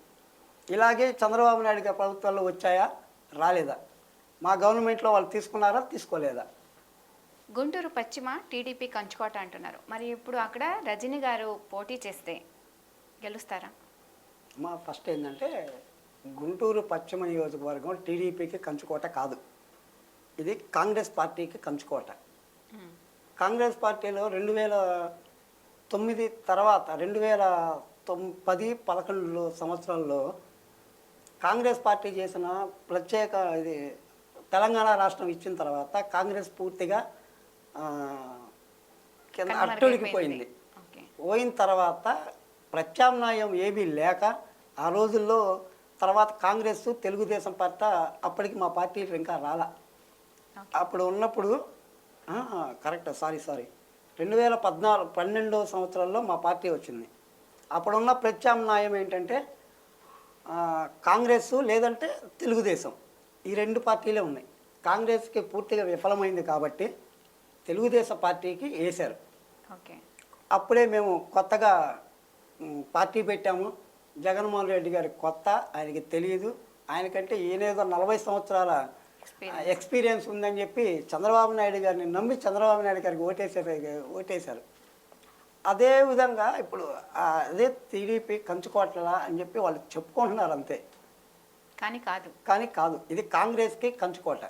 Speaker 2: ఇలాగే చంద్రబాబు నాయుడు గారి ప్రభుత్వాల్లో వచ్చాయా రాలేదా, మా గవర్నమెంట్లో వాళ్ళు తీసుకున్నారా తీసుకోలేదా?
Speaker 1: గుంటూరు పశ్చిమ టీడీపీ కంచుకోట అంటున్నారు, మరి ఇప్పుడు అక్కడ రజనీ గారు పోటీ చేస్తే గెలుస్తారా?
Speaker 2: మా ఫస్ట్ ఏంటంటే గుంటూరు పశ్చిమ నియోజకవర్గం టీడీపీకి కంచుకోట కాదు, ఇది కాంగ్రెస్ పార్టీకి కంచుకోట. కాంగ్రెస్ పార్టీలో 2009 తర్వాత 2010-11 సంవత్సరాల్లో కాంగ్రెస్ పార్టీ చేసిన ప్రత్యేక ఇది తెలంగాణ రాష్ట్రం ఇచ్చిన తర్వాత కాంగ్రెస్ పూర్తిగా కింద అట్టడికిపోయింది. పోయిన తర్వాత ప్రత్యామ్నాయం ఏమీ లేక ఆ రోజుల్లో తర్వాత కాంగ్రెస్ తెలుగుదేశం పార్టీ అప్పటికి మా పార్టీలు ఇంకా రాలా. అప్పుడు ఉన్నప్పుడు కరెక్ట్ 2012 సంవత్సరంలో మా పార్టీ వచ్చింది. అప్పుడున్న ప్రత్యామ్నాయం ఏంటంటే కాంగ్రెస్ లేదంటే తెలుగుదేశం, ఈ 2 పార్టీలే ఉన్నాయి. కాంగ్రెస్కి పూర్తిగా విఫలమైంది కాబట్టి తెలుగుదేశం పార్టీకి వేశారు. అప్పుడే మేము కొత్తగా పార్టీ పెట్టాము. జగన్మోహన్ రెడ్డి గారి కొత్త, ఆయనకి తెలియదు, ఆయనకంటే ఈయనేదో 40 సంవత్సరాల ఎక్స్పీరియన్స్ ఉందని చెప్పి చంద్రబాబు నాయుడు గారిని నమ్మి చంద్రబాబు నాయుడు గారికి ఓటేశారు. అదే విధంగా ఇప్పుడు అదే టీడీపీ కంచుకోట్ల అని చెప్పి వాళ్ళు చెప్పుకుంటున్నారు అంతే, కానీ కాదు ఇది కాంగ్రెస్కి కంచుకోట.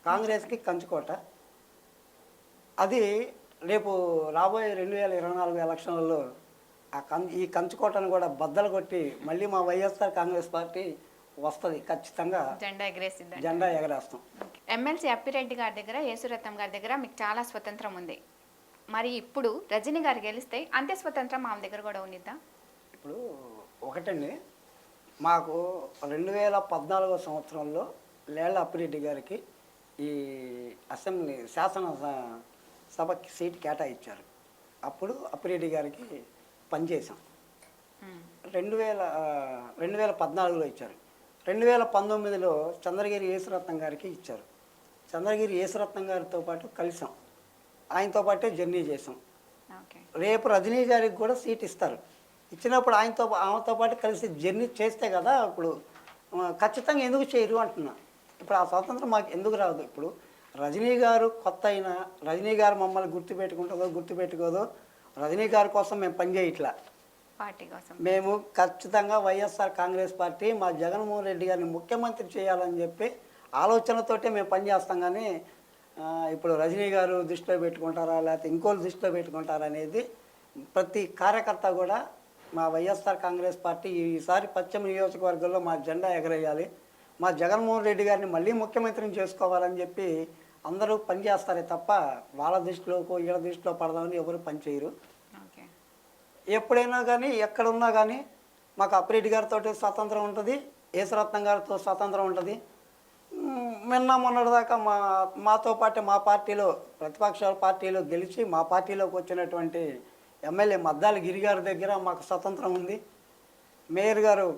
Speaker 2: కాంగ్రెస్కి కంచుకోట. అది రేపు రాబోయే 2024 ఎలక్షన్లలో ఈ కంచుకోటను కూడా బద్దలు కొట్టి మళ్ళీ మా వైఎస్ఆర్ కాంగ్రెస్ పార్టీ వస్తుంది, ఖచ్చితంగా జెండా ఎగరేస్తాం.
Speaker 1: ఎమ్మెల్సీ అప్పిరెడ్డి గారి దగ్గర, యేసురత్నం గారి దగ్గర మీకు చాలా స్వతంత్రం ఉంది, మరి ఇప్పుడు రజనీ గారు గెలిస్తే అంతే స్వతంత్రం ఆమె దగ్గర కూడా ఉండిద్దా?
Speaker 2: ఇప్పుడు ఒకటండి, మాకు 2014 సంవత్సరంలో లేళ్ల అప్పిరెడ్డి గారికి ఈ అసెంబ్లీ సభకి సీట్ కేటాయించారు. అప్పుడు అప్పిరెడ్డి గారికి పనిచేసాం. 2014లో ఇచ్చారు. 2019లో చంద్రగిరి యేసురత్నం గారికి ఇచ్చారు. చంద్రగిరి యేసురత్నం గారితో పాటు కలిసాం. ఆయనతో పాటే జర్నీ చేసాం.
Speaker 1: ఓకే.
Speaker 2: రేపు రజనీ గారికి కూడా సీట్ ఇస్తారు. ఇచ్చినప్పుడు ఆమెతో పాటు కలిసి జర్నీ చేస్తే కదా ఇప్పుడు ఖచ్చితంగా ఎందుకు చేయరు అంటున్నా. ఇప్పుడు ఆ స్వాతంత్రం మాకు ఎందుకు రాదు? ఇప్పుడు రజనీ గారు కొత్త అయినా రజనీ గారు మమ్మల్ని గుర్తుపెట్టుకోదో రజనీ గారి కోసం మేము పనిచేయట్లా.
Speaker 1: పార్టీ కోసం
Speaker 2: మేము ఖచ్చితంగా వైఎస్ఆర్ కాంగ్రెస్ పార్టీ మా జగన్మోహన్ రెడ్డి గారిని ముఖ్యమంత్రి చేయాలని చెప్పి ఆలోచనతోటే మేము పనిచేస్తాం. కానీ ఇప్పుడు రజనీ గారు దృష్టిలో పెట్టుకుంటారా లేకపోతే ఇంకోళ్ళు దృష్టిలో పెట్టుకుంటారా అనేది ప్రతి కార్యకర్త కూడా మా వైఎస్ఆర్ కాంగ్రెస్ పార్టీ ఈసారి పశ్చిమ నియోజకవర్గంలో మా జెండా ఎగరేయాలి, మా జగన్మోహన్ రెడ్డి గారిని మళ్ళీ ముఖ్యమంత్రిని చేసుకోవాలని చెప్పి అందరూ పనిచేస్తారే తప్ప వాళ్ళ దృష్టిలోకో వీళ్ళ దృష్టిలో పడదామని ఎవరు పనిచేయరు.
Speaker 1: ఓకే.
Speaker 2: ఎప్పుడైనా కానీ ఎక్కడున్నా కానీ మాకు అప్పిరెడ్డి గారితో స్వాతంత్రం ఉంటుంది, యేసురత్నం గారితో స్వాతంత్రం ఉంటుంది. మొన్నటిదాకా మాతో పాటు మా పార్టీలో ప్రతిపక్షాల పార్టీలో గెలిచి మా పార్టీలోకి వచ్చినటువంటి ఎమ్మెల్యే మద్దాలి గిరి గారి దగ్గర మాకు స్వతంత్రం ఉంది. మేయర్ గారు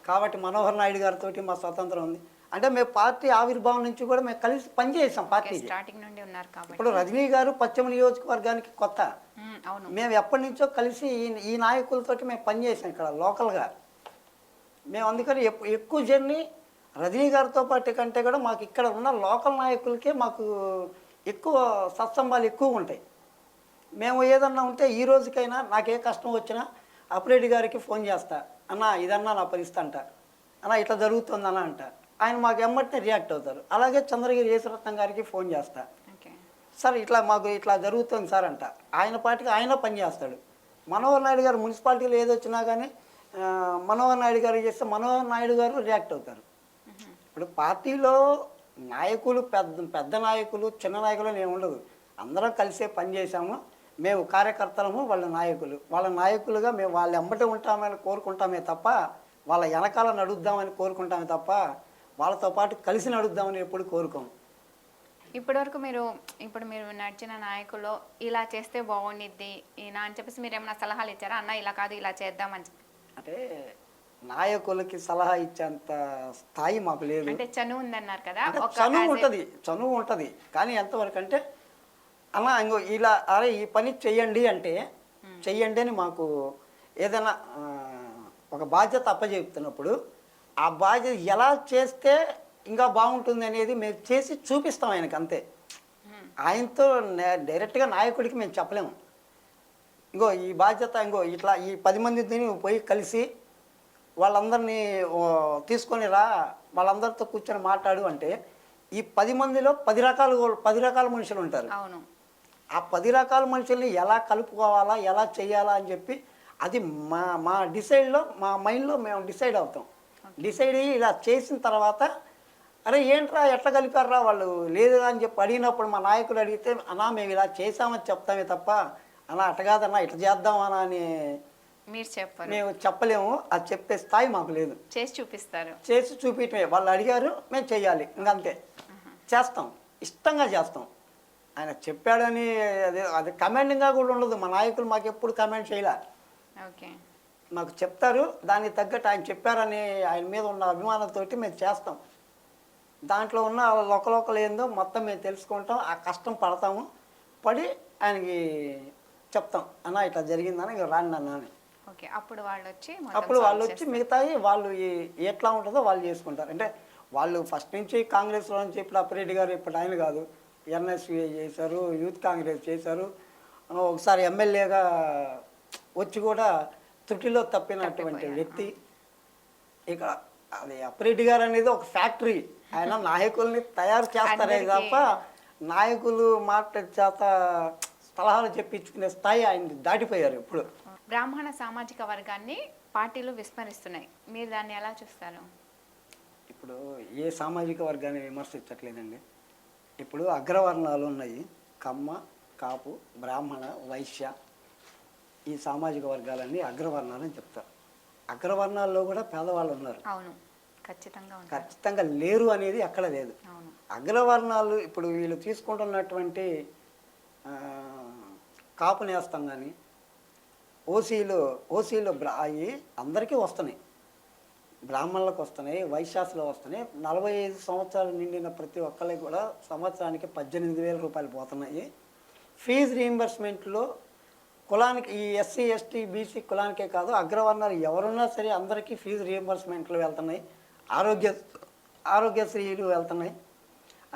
Speaker 2: కాబట్టి మనోహర్ నాయుడు గారితో మా స్వతంత్రం ఉంది. అంటే మేము పార్టీ ఆవిర్భావం నుంచి కూడా మేము కలిసి పనిచేసాం పార్టీ
Speaker 1: స్టార్టింగ్ నుండి ఉన్నారు కాబట్టి.
Speaker 2: ఇప్పుడు రజనీ గారు పశ్చిమ నియోజకవర్గానికి కొత్త.
Speaker 1: అవును.
Speaker 2: మేము ఎప్పటి నుంచో కలిసి ఈ నాయకులతోటి మేము పనిచేసాం ఇక్కడ లోకల్గా. మేము అందుకని ఎక్కువ జర్నీ రజనీ గారితో పాటు కంటే కూడా మాకు ఇక్కడ ఉన్న లోకల్ నాయకులకే మాకు ఎక్కువ సత్సంబాలు ఎక్కువ ఉంటాయి. మేము ఏదన్నా ఉంటే ఈ రోజుకైనా నాకే కష్టం వచ్చినా అప్పిరెడ్డి గారికి ఫోన్ చేస్తా, అన్న ఇదన్నా నా పరిస్థితి అంట, అన్న ఇట్లా జరుగుతుందన్న అంట. ఆయన మాకు ఎమ్మటినే రియాక్ట్ అవుతారు. అలాగే చంద్రగిరి యేసురత్నం గారికి ఫోన్ చేస్తా, సార్ ఇట్లా మాకు ఇట్లా జరుగుతుంది సార్ అంట. ఆయన పార్టీకి ఆయన పని చేస్తాడు. మనోహర్ నాయుడు గారు మున్సిపాలిటీలో ఏదొచ్చినా కానీ మనోహర్ నాయుడు గారు చేస్తే మనోహర్ నాయుడు గారు రియాక్ట్ అవుతారు. ఇప్పుడు పార్టీలో నాయకులు పెద్ద నాయకులు చిన్న నాయకులు నేను ఉండదు. అందరం కలిసే పనిచేసాము. మేము కార్యకర్తలము, వాళ్ళ నాయకులుగా మేము వాళ్ళ ఎమ్మటే ఉంటామని కోరుకుంటామే తప్ప వాళ్ళ వెనకాల నడుద్దామని కోరుకుంటామే తప్ప వాళ్ళతో పాటు కలిసి నడుద్దామని ఎప్పుడు కోరుకోము.
Speaker 1: ఇప్పుడు మీరు నడిచిన నాయకులు ఇలా చేస్తే బాగుండిద్ది ఈయన అని చెప్పేసి మీరు ఏమైనా సలహాలు ఇచ్చారా? అన్న ఇలా కాదు ఇలా చేద్దామని.
Speaker 2: అంటే నాయకులకి సలహా ఇచ్చేంత స్థాయి మాకు లేదు.
Speaker 1: అంటే చనువు ఉందన్నారు కదా.
Speaker 2: చనువు ఉంటుంది కానీ ఎంతవరకు అంటే అన్న ఇంకో ఇలా అరే ఈ పని చెయ్యండి అంటే చెయ్యండి అని మాకు ఏదైనా ఒక బాధ్యత అప్పచెప్తున్నప్పుడు ఆ బాధ్యత ఎలా చేస్తే ఇంకా బాగుంటుంది అనేది మేము చేసి చూపిస్తాం ఆయనకి, అంతే. ఆయనతో డైరెక్ట్గా నాయకుడికి మేము చెప్పలేము ఇంకో ఈ బాధ్యత ఇట్లా ఈ 10 మందిని పోయి కలిసి వాళ్ళందరినీ తీసుకొని రా, వాళ్ళందరితో కూర్చొని మాట్లాడు అంటే ఈ 10 మందిలో 10 రకాల మనుషులు ఉంటారు.
Speaker 1: అవును.
Speaker 2: ఆ 10 రకాల మనుషుల్ని ఎలా కలుపుకోవాలా ఎలా చేయాలా అని చెప్పి అది మా డిసైడ్లో మా మైండ్లో మేము డిసైడ్ అవుతాం. డిసైడ్ అయ్యి ఇలా చేసిన తర్వాత అరే ఏంట్రా ఎట్లా కలిపారా వాళ్ళు లేదు అని చెప్పి అడిగినప్పుడు మా నాయకులు అడిగితే అన్నా మేము ఇలా చేసామని చెప్తామే తప్ప అన్నా అట్ట కాదన్నా ఇట్లా చేద్దామన్నా అని
Speaker 1: మీరు చెప్పారు.
Speaker 2: మేము చెప్పలేము. అది చెప్పే స్థాయి మాకు లేదు.
Speaker 1: చేసి చూపిస్తారు.
Speaker 2: చేసి చూపించమే. వాళ్ళు అడిగారు మేము చెయ్యాలి, ఇంకంతే. చేస్తాం, ఇష్టంగా చేస్తాం. ఆయన చెప్పాడని అది కమాండింగ్గా కూడా ఉండదు. మా నాయకులు మాకు ఎప్పుడు కమాండ్ చేయలే.
Speaker 1: ఓకే.
Speaker 2: మాకు చెప్తారు, దానికి తగ్గట్టు ఆయన చెప్పారని ఆయన మీద ఉన్న అభిమానంతో మేము చేస్తాం. దాంట్లో ఉన్న లోకలు ఏందో మొత్తం మేము తెలుసుకుంటాం, ఆ కష్టం పడతాము, పడి ఆయనకి చెప్తాం అన్న ఇట్లా జరిగిందని ఇక రాండి అన్న అని.
Speaker 1: ఓకే. అప్పుడు వాళ్ళు వచ్చి
Speaker 2: మిగతాయి వాళ్ళు ఎట్లా ఉంటుందో వాళ్ళు చేసుకుంటారు. అంటే వాళ్ళు ఫస్ట్ నుంచి కాంగ్రెస్లో నుంచి ఇప్పుడు అప్పిరెడ్డి గారు ఇప్పుడు ఆయన కాదు, ఎన్ఎస్యుఏ చేశారు, యూత్ కాంగ్రెస్ చేశారు, ఒకసారి ఎమ్మెల్యేగా వచ్చి కూడా త్రుటిలో తప్పినటువంటి వ్యక్తి. ఇక అది అప్పిరెడ్డి గారు అనేది ఒక ఫ్యాక్టరీ. ఆయన నాయకుల్ని తయారు చేస్తారే తప్ప నాయకులు మాట్లాడే చేత సలహాలు చెప్పించుకునే స్థాయి ఆయన దాటిపోయారు. ఇప్పుడు
Speaker 1: బ్రాహ్మణ సామాజిక వర్గాన్ని పార్టీలు విస్మరిస్తున్నాయి, మీరు దాన్ని ఎలా చూస్తారు?
Speaker 2: ఇప్పుడు ఏ సామాజిక వర్గాన్ని విమర్శించట్లేదండి. ఇప్పుడు అగ్రవర్ణాలు ఉన్నాయి, కమ్మ, కాపు, బ్రాహ్మణ, వైశ్య, ఈ సామాజిక వర్గాలన్నీ అగ్రవర్ణాలని చెప్తారు. అగ్రవర్ణాల్లో కూడా పేదవాళ్ళు ఉన్నారు.
Speaker 1: అవును. ఖచ్చితంగా ఉంటారు.
Speaker 2: ఖచ్చితంగా లేరు అనేది ఎక్కడ లేదు.
Speaker 1: అవును.
Speaker 2: అగ్రవర్ణాలు ఇప్పుడు వీళ్ళు తీసుకుంటున్నటువంటి ఆ, కాపు నేస్తం కానీ ఓసీలు అవి అందరికీ వస్తున్నాయి. బ్రాహ్మణులకు వస్తున్నాయి, వైశ్యాసులు వస్తున్నాయి. 45 సంవత్సరాలు నిండిన ప్రతి ఒక్కరికి కూడా సంవత్సరానికి 18,000 రూపాయలు పోతున్నాయి. ఫీజు రీయింబర్స్మెంట్లో కులానికి ఈ ఎస్సీ ఎస్టీ బీసీ కులానికే కాదు, అగ్రవర్ణాలు ఎవరున్నా సరే అందరికీ ఫీజు రీయింబర్స్మెంట్లు వెళ్తున్నాయి. ఆరోగ్యశ్రీలు వెళ్తున్నాయి,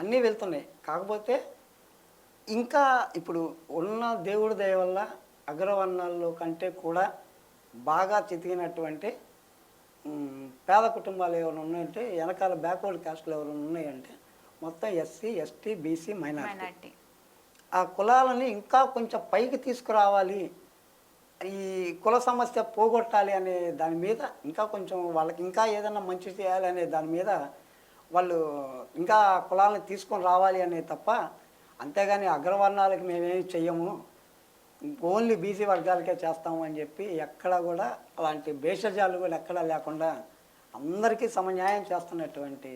Speaker 2: అన్నీ వెళ్తున్నాయి. కాకపోతే ఇంకా ఇప్పుడు ఉన్న దేవుడి దయ వల్ల అగ్రవర్ణాల్లో కంటే కూడా బాగా చితికినటువంటి పేద కుటుంబాలు ఎవరు ఉన్నాయంటే, వెనకాల బ్యాక్వర్డ్ కాస్ట్లు ఎవరు ఉన్నాయంటే మొత్తం ఎస్సీ ఎస్టీ బీసీ మైనారిటీ. ఆ కులాలని ఇంకా కొంచెం పైకి తీసుకురావాలి, ఈ కుల సమస్య పోగొట్టాలి అనే దాని మీద ఇంకా కొంచెం వాళ్ళకి ఇంకా ఏదైనా మంచి చేయాలి అనే దాని మీద వాళ్ళు ఇంకా కులాలను తీసుకొని రావాలి అనే తప్ప, అంతేగాని అగ్రవర్ణాలకి మేమేమి చెయ్యము, ఓన్లీ బీసీ వర్గాలకే చేస్తాము అని చెప్పి ఎక్కడ కూడా అలాంటి భేషజాలు కూడా ఎక్కడా లేకుండా అందరికీ సమన్యాయం చేస్తున్నటువంటి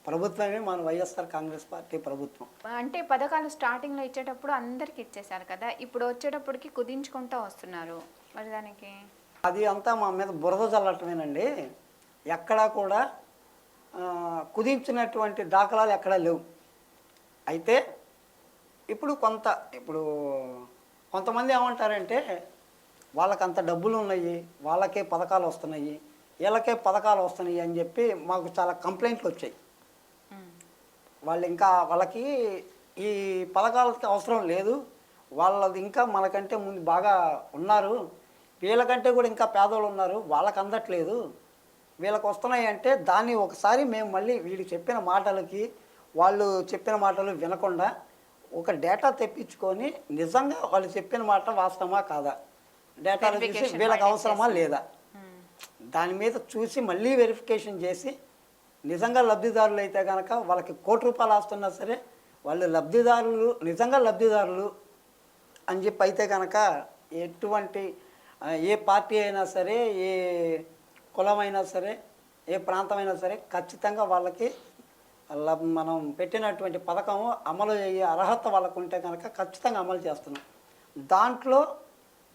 Speaker 2: ప్రభుత్వమే మన వైఎస్ఆర్ కాంగ్రెస్ పార్టీ ప్రభుత్వం.
Speaker 1: అంటే పథకాలు స్టార్టింగ్లో ఇచ్చేటప్పుడు అందరికి ఇచ్చేసారు కదా, ఇప్పుడు వచ్చేటప్పటికి కుదించుకుంటూ వస్తున్నారు. మరి దానికి
Speaker 2: అది అంతా మా మీద బురద చల్లటమేనండి. ఎక్కడా కూడా కుదించినటువంటి దాఖలాలు ఎక్కడా లేవు. అయితే ఇప్పుడు కొంతమంది ఏమంటారంటే, వాళ్ళకి అంత డబ్బులు ఉన్నాయి, వాళ్ళకే పథకాలు వస్తున్నాయి, వీళ్ళకే పథకాలు వస్తున్నాయి అని చెప్పి మాకు చాలా కంప్లైంట్లు వచ్చాయి. వాళ్ళకి ఈ పథకాలకి అవసరం లేదు, వాళ్ళది ఇంకా మనకంటే ముందు బాగా ఉన్నారు, వీళ్ళకంటే కూడా ఇంకా పేదోళ్ళు ఉన్నారు, వాళ్ళకి అందట్లేదు, వీళ్ళకి వస్తున్నాయి అంటే దాన్ని ఒకసారి మేము మళ్ళీ వీళ్ళు చెప్పిన మాటలకి వాళ్ళు చెప్పిన మాటలు వినకుండా ఒక డేటా తెప్పించుకొని నిజంగా వాళ్ళు చెప్పిన మాట వాస్తవమా కాదా, డేటాలు చూసి వీళ్ళకి అవసరమా లేదా దాని మీద చూసి మళ్ళీ వెరిఫికేషన్ చేసి నిజంగా లబ్ధిదారులు అయితే కనుక వాళ్ళకి ₹1 కోటి వస్తున్నా సరే వాళ్ళు నిజంగా లబ్ధిదారులు అని చెప్పి అయితే కనుక ఎటువంటి ఏ పార్టీ అయినా సరే, ఏ కులమైనా సరే, ఏ ప్రాంతమైనా సరే ఖచ్చితంగా వాళ్ళకి మనం పెట్టినటువంటి పథకం అమలు అయ్యే అర్హత వాళ్ళకు ఉంటే కనుక ఖచ్చితంగా అమలు చేస్తున్నాం. దాంట్లో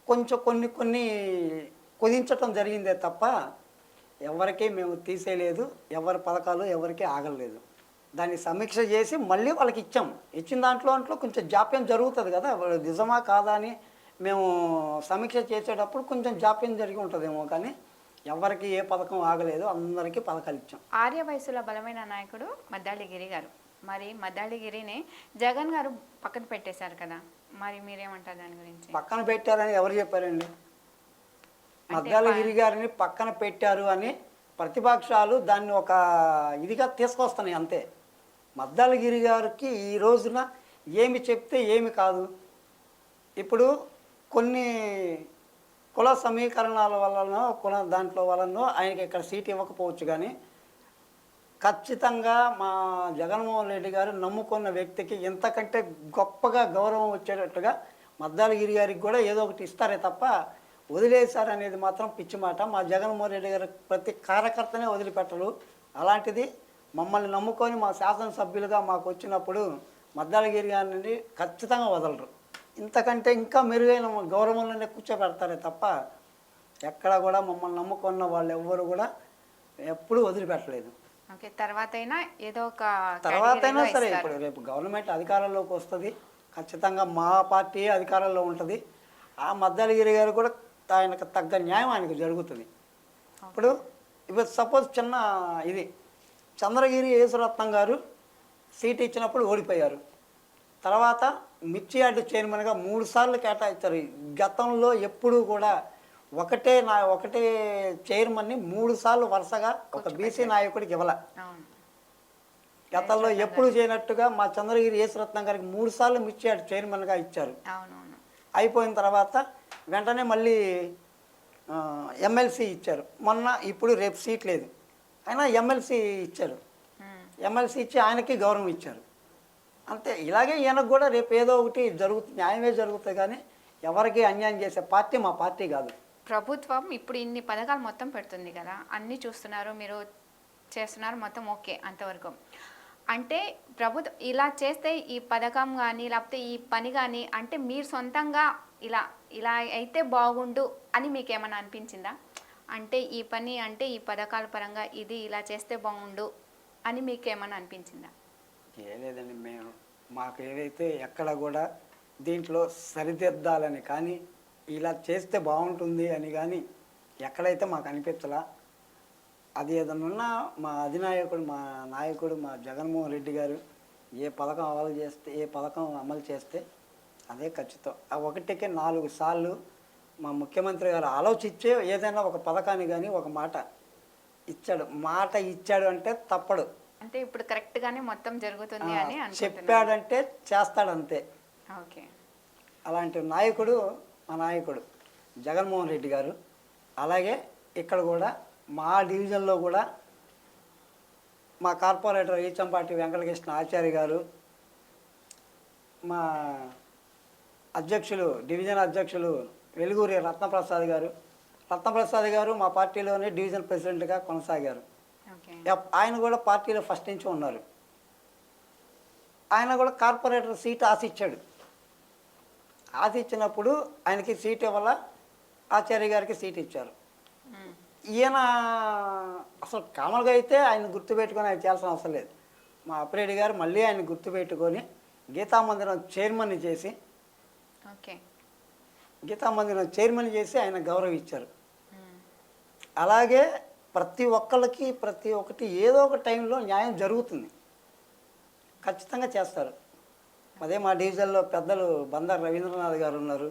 Speaker 2: కొంచెం కొన్ని కుదించటం జరిగిందే తప్ప ఎవరికీ మేము తీసేయలేదు, ఎవరి పథకాలు ఎవరికీ ఆగలేదు. దాన్ని సమీక్ష చేసి మళ్ళీ వాళ్ళకి ఇచ్చిన దాంట్లో కొంచెం జాప్యం జరుగుతుంది కదా, నిజమా కాదా అని మేము సమీక్ష చేసేటప్పుడు కొంచెం జాప్యం జరిగి ఉంటుందేమో, కానీ ఎవరికి ఏ పథకం ఆగలేదు, అందరికీ పథకాలు ఇచ్చాం.
Speaker 1: ఆర్య వయసులో బలమైన నాయకుడు మద్దాళిగిరి గారు. మరి మద్దాళిగిరిని జగన్ గారు పక్కన పెట్టేశారు కదా, మరి మీరేమంటారు దాని గురించి?
Speaker 2: పక్కన పెట్టారని ఎవరు చెప్పారండి? మద్దాళిగిరి గారిని పక్కన పెట్టారు అని ప్రతిపక్షాలు దాన్ని ఒక ఇదిగా తీసుకొస్తున్నాయి అంతే. మద్దాళిగిరి గారికి ఈ రోజున ఏమి చెప్తే ఏమి కాదు. ఇప్పుడు కొన్ని కుల సమీకరణాల వలన దాంట్లో వలన ఆయనకి ఇక్కడ సీట్ ఇవ్వకపోవచ్చు, కానీ ఖచ్చితంగా మా జగన్మోహన్ రెడ్డి గారు నమ్ముకున్న వ్యక్తికి ఇంతకంటే గొప్పగా గౌరవం వచ్చేటట్టుగా మద్దాళిగిరి గారికి కూడా ఏదో ఒకటి ఇస్తారే తప్ప వదిలేశారనేది మాత్రం పిచ్చి మాట. మా జగన్మోహన్ రెడ్డి గారు ప్రతి కార్యకర్తనే వదిలిపెట్టరు. అలాంటిది మమ్మల్ని నమ్ముకొని మా శాసనసభ్యులుగా మాకు వచ్చినప్పుడు మద్దాళిగిరి గారిని ఖచ్చితంగా వదలరు. ఇంతకంటే ఇంకా మెరుగైన గౌరవంలోనే కూర్చోబెడతారే తప్ప ఎక్కడ కూడా మమ్మల్ని నమ్ముకున్న వాళ్ళు ఎవ్వరు కూడా ఎప్పుడూ వదిలిపెట్టలేదు.
Speaker 1: ఓకే, తర్వాతైనా
Speaker 2: సరే ఇప్పుడు రేపు గవర్నమెంట్ అధికారంలోకి వస్తుంది, ఖచ్చితంగా మా పార్టీ అధికారంలో ఉంటుంది. ఆ మద్దాళిగిరి గారు కూడా ఆయనకు తగ్గ న్యాయం ఆయనకు జరుగుతుంది. ఇప్పుడు సపోజ్ చిన్న ఇది చంద్రగిరి యేసురత్నం గారు సీట్ ఇచ్చినప్పుడు ఓడిపోయారు. తర్వాత మిర్చి యార్డు చైర్మన్గా 3 సార్లు కేటాయించారు. గతంలో ఎప్పుడూ కూడా ఒకటే చైర్మన్ని 3 సార్లు వరుసగా ఒక బీసీ నాయకుడికి ఇవ్వాల. గతంలో ఎప్పుడు చేయనట్టుగా మా చంద్రగిరి యేసురత్నం గారికి 3 సార్లు మిర్చి యార్డు చైర్మన్గా ఇచ్చారు. అయిపోయిన తర్వాత వెంటనే మళ్ళీ ఎమ్మెల్సీ ఇచ్చారు. ఇప్పుడు రేపు సీట్ లేదు అయినా ఎమ్మెల్సీ ఇచ్చారు. ఎమ్మెల్సీ ఇచ్చి ఆయనకి గౌరవం ఇచ్చారు. అంతే. ఇలాగే ఈయనకు కూడా రేపు ఏదో ఒకటి న్యాయమే జరుగుతుంది, కానీ ఎవరికి అన్యాయం చేసే పార్టీ మా పార్టీ కాదు.
Speaker 1: ప్రభుత్వం ఇప్పుడు ఇన్ని పథకాలు మొత్తం పెడుతుంది కదా, అన్నీ చూస్తున్నారు మీరు. చేస్తున్నారు మొత్తం ఓకే అంతవరకు. అంటే ప్రభుత్వం ఇలా చేస్తే ఈ పథకం కానీ లేకపోతే ఈ పని కానీ అంటే మీరు సొంతంగా ఇలా ఇలా అయితే బాగుండు అని మీకు ఏమైనా అనిపించిందా? అంటే ఈ పని అంటే ఈ పథకాల పరంగా ఇది ఇలా చేస్తే బాగుండు అని మీకు ఏమైనా అనిపించిందా?
Speaker 2: ఏం లేదండి, మాకు ఏదైతే ఎక్కడ కూడా దీంట్లో సరిదిద్దాలని కానీ ఇలా చేస్తే బాగుంటుంది అని కానీ ఎక్కడైతే మాకు అనిపించలా. అది ఏదన్నా ఉన్నా మా అధినాయకుడు మా నాయకుడు మా జగన్మోహన్ రెడ్డి గారు ఏ పథకం అమలు చేస్తే అదే ఖచ్చితం. ఆ ఒకటికే 4 సార్లు మా ముఖ్యమంత్రి గారు ఆలోచించే ఏదైనా ఒక పథకాన్ని కానీ ఒక మాట ఇచ్చాడు అంటే తప్పడు.
Speaker 1: అంటే ఇప్పుడు కరెక్ట్గానే మొత్తం జరుగుతుంది అని
Speaker 2: చెప్పాడంటే చేస్తాడంతే.
Speaker 1: ఓకే.
Speaker 2: అలాంటి నాయకుడు మా నాయకుడు జగన్మోహన్ రెడ్డి గారు. అలాగే ఇక్కడ కూడా మా డివిజన్లో కూడా మా కార్పొరేటర్ ఈచంపాటి వెంకటకృష్ణ ఆచార్య గారు, మా డివిజన్ అధ్యక్షులు వెలుగురి రత్నప్రసాద్ గారు మా పార్టీలోనే డివిజన్ ప్రెసిడెంట్గా కొనసాగారు. ఆయన కూడా పార్టీలో ఫస్ట్ నుంచి ఉన్నారు. ఆయన కూడా కార్పొరేటర్ సీట్ ఆశించినప్పుడు ఆయనకి సీట్ ఇవ్వాల, ఆచార్య గారికి సీట్ ఇచ్చారు. ఈయన అసలు కామన్గా అయితే ఆయన గుర్తుపెట్టుకొని ఆయన చేయాల్సిన అవసరం లేదు. మా అప్పిరెడ్డి గారు మళ్ళీ ఆయన గుర్తుపెట్టుకొని గీతామందిరం చైర్మన్ చేసి ఆయన గౌరవించారు. అలాగే ప్రతి ఒక్కటి ఏదో ఒక టైంలో న్యాయం జరుగుతుంది, ఖచ్చితంగా చేస్తారు. అదే మా డివిజన్లో పెద్దలు బందర్ రవీంద్రనాథ్ గారు ఉన్నారు.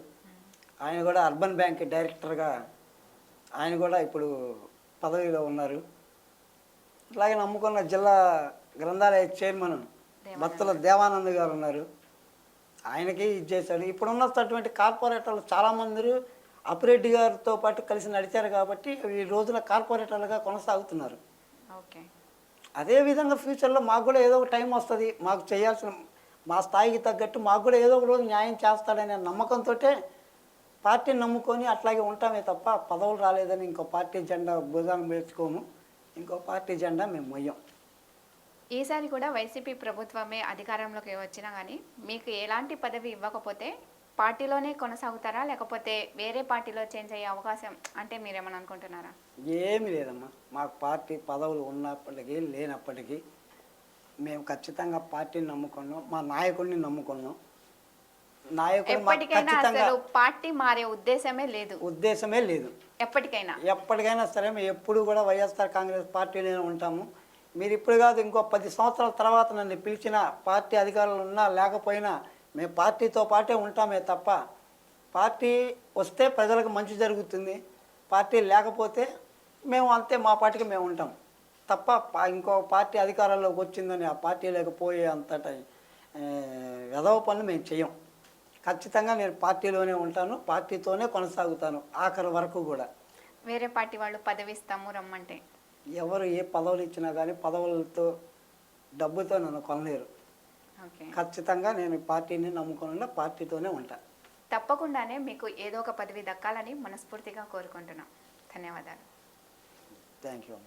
Speaker 2: ఆయన కూడా అర్బన్ బ్యాంక్ డైరెక్టర్గా ఆయన కూడా ఇప్పుడు పదవిలో ఉన్నారు. అలాగే నమ్ముకున్న జిల్లా గ్రంథాలయ చైర్మన్ భక్తుల దేవానంద్ గారు ఉన్నారు. ఆయనకి ఇది చేశాడు. ఇప్పుడు ఉన్నటువంటి కార్పొరేటర్లు చాలామంది అప్పిరెడ్డి గారితో పాటు కలిసి నడిచారు కాబట్టి ఈ రోజున కార్పొరేటర్లుగా కొనసాగుతున్నారు.
Speaker 1: ఓకే.
Speaker 2: అదేవిధంగా ఫ్యూచర్లో మాకు కూడా ఏదో ఒక టైం వస్తుంది, మాకు చేయాల్సిన మా స్థాయికి తగ్గట్టు మాకు కూడా ఏదో ఒక రోజు న్యాయం చేస్తాడనే నమ్మకంతో పార్టీని నమ్ముకొని అట్లాగే ఉంటామే తప్ప పదవులు రాలేదని ఇంకో పార్టీ జెండా భుజాన్ని వేసుకోము, ఇంకో పార్టీ జెండా మేము మొయ్యం.
Speaker 1: ఈసారి కూడా వైసీపీ ప్రభుత్వమే అధికారంలోకి వచ్చినా కానీ మీకు ఎలాంటి పదవి ఇవ్వకపోతే పార్టీలోనే కొనసాగుతారా, లేకపోతే వేరే పార్టీలో చేంజ్ అయ్యే అవకాశం అంటే మీరేమని అనుకుంటున్నారా?
Speaker 2: ఏమీ లేదమ్మా, మాకు పార్టీ పదవులు ఉన్నప్పటికీ లేనప్పటికీ మేము ఖచ్చితంగా పార్టీని నమ్ముకున్నాం, మా నాయకుడిని నమ్ముకున్నాం.
Speaker 1: పార్టీ మారే ఉద్దేశమే లేదు.
Speaker 2: ఎప్పటికైనా సరే మేము ఎప్పుడు కూడా వైఎస్ఆర్ కాంగ్రెస్ పార్టీలోనే ఉంటాము. మీరు ఇప్పుడు కాదు, ఇంకో 10 సంవత్సరాల తర్వాత నన్ను పిలిచిన పార్టీ అధికారులు ఉన్నా లేకపోయినా మేము పార్టీతో పాటే ఉంటామే తప్ప, పార్టీ వస్తే ప్రజలకు మంచి జరుగుతుంది, పార్టీ లేకపోతే మేము అంతే మా పార్టీకి మేము ఉంటాం తప్ప ఇంకో పార్టీ అధికారంలోకి వచ్చిందని ఆ పార్టీ లేకపోయే అంతట వెధవ పనులు మేము చెయ్యం. ఖచ్చితంగా నేను పార్టీలోనే ఉంటాను, పార్టీతోనే కొనసాగుతాను ఆఖరి వరకు కూడా.
Speaker 1: వేరే పార్టీ వాళ్ళు పదవి ఇస్తాము రమ్మంటే
Speaker 2: ఎవరు ఏ పదవులు ఇచ్చినా కానీ పదవులతో డబ్బుతో నన్ను కొనలేరు. ఖచ్చితంగా నేను పార్టీని నమ్ముకున్న పార్టీతోనే ఉంటాను.
Speaker 1: తప్పకుండానే మీకు ఏదో ఒక పదవి దక్కాలని మనస్ఫూర్తిగా కోరుకుంటున్నాం. ధన్యవాదాలు.
Speaker 2: Thank you.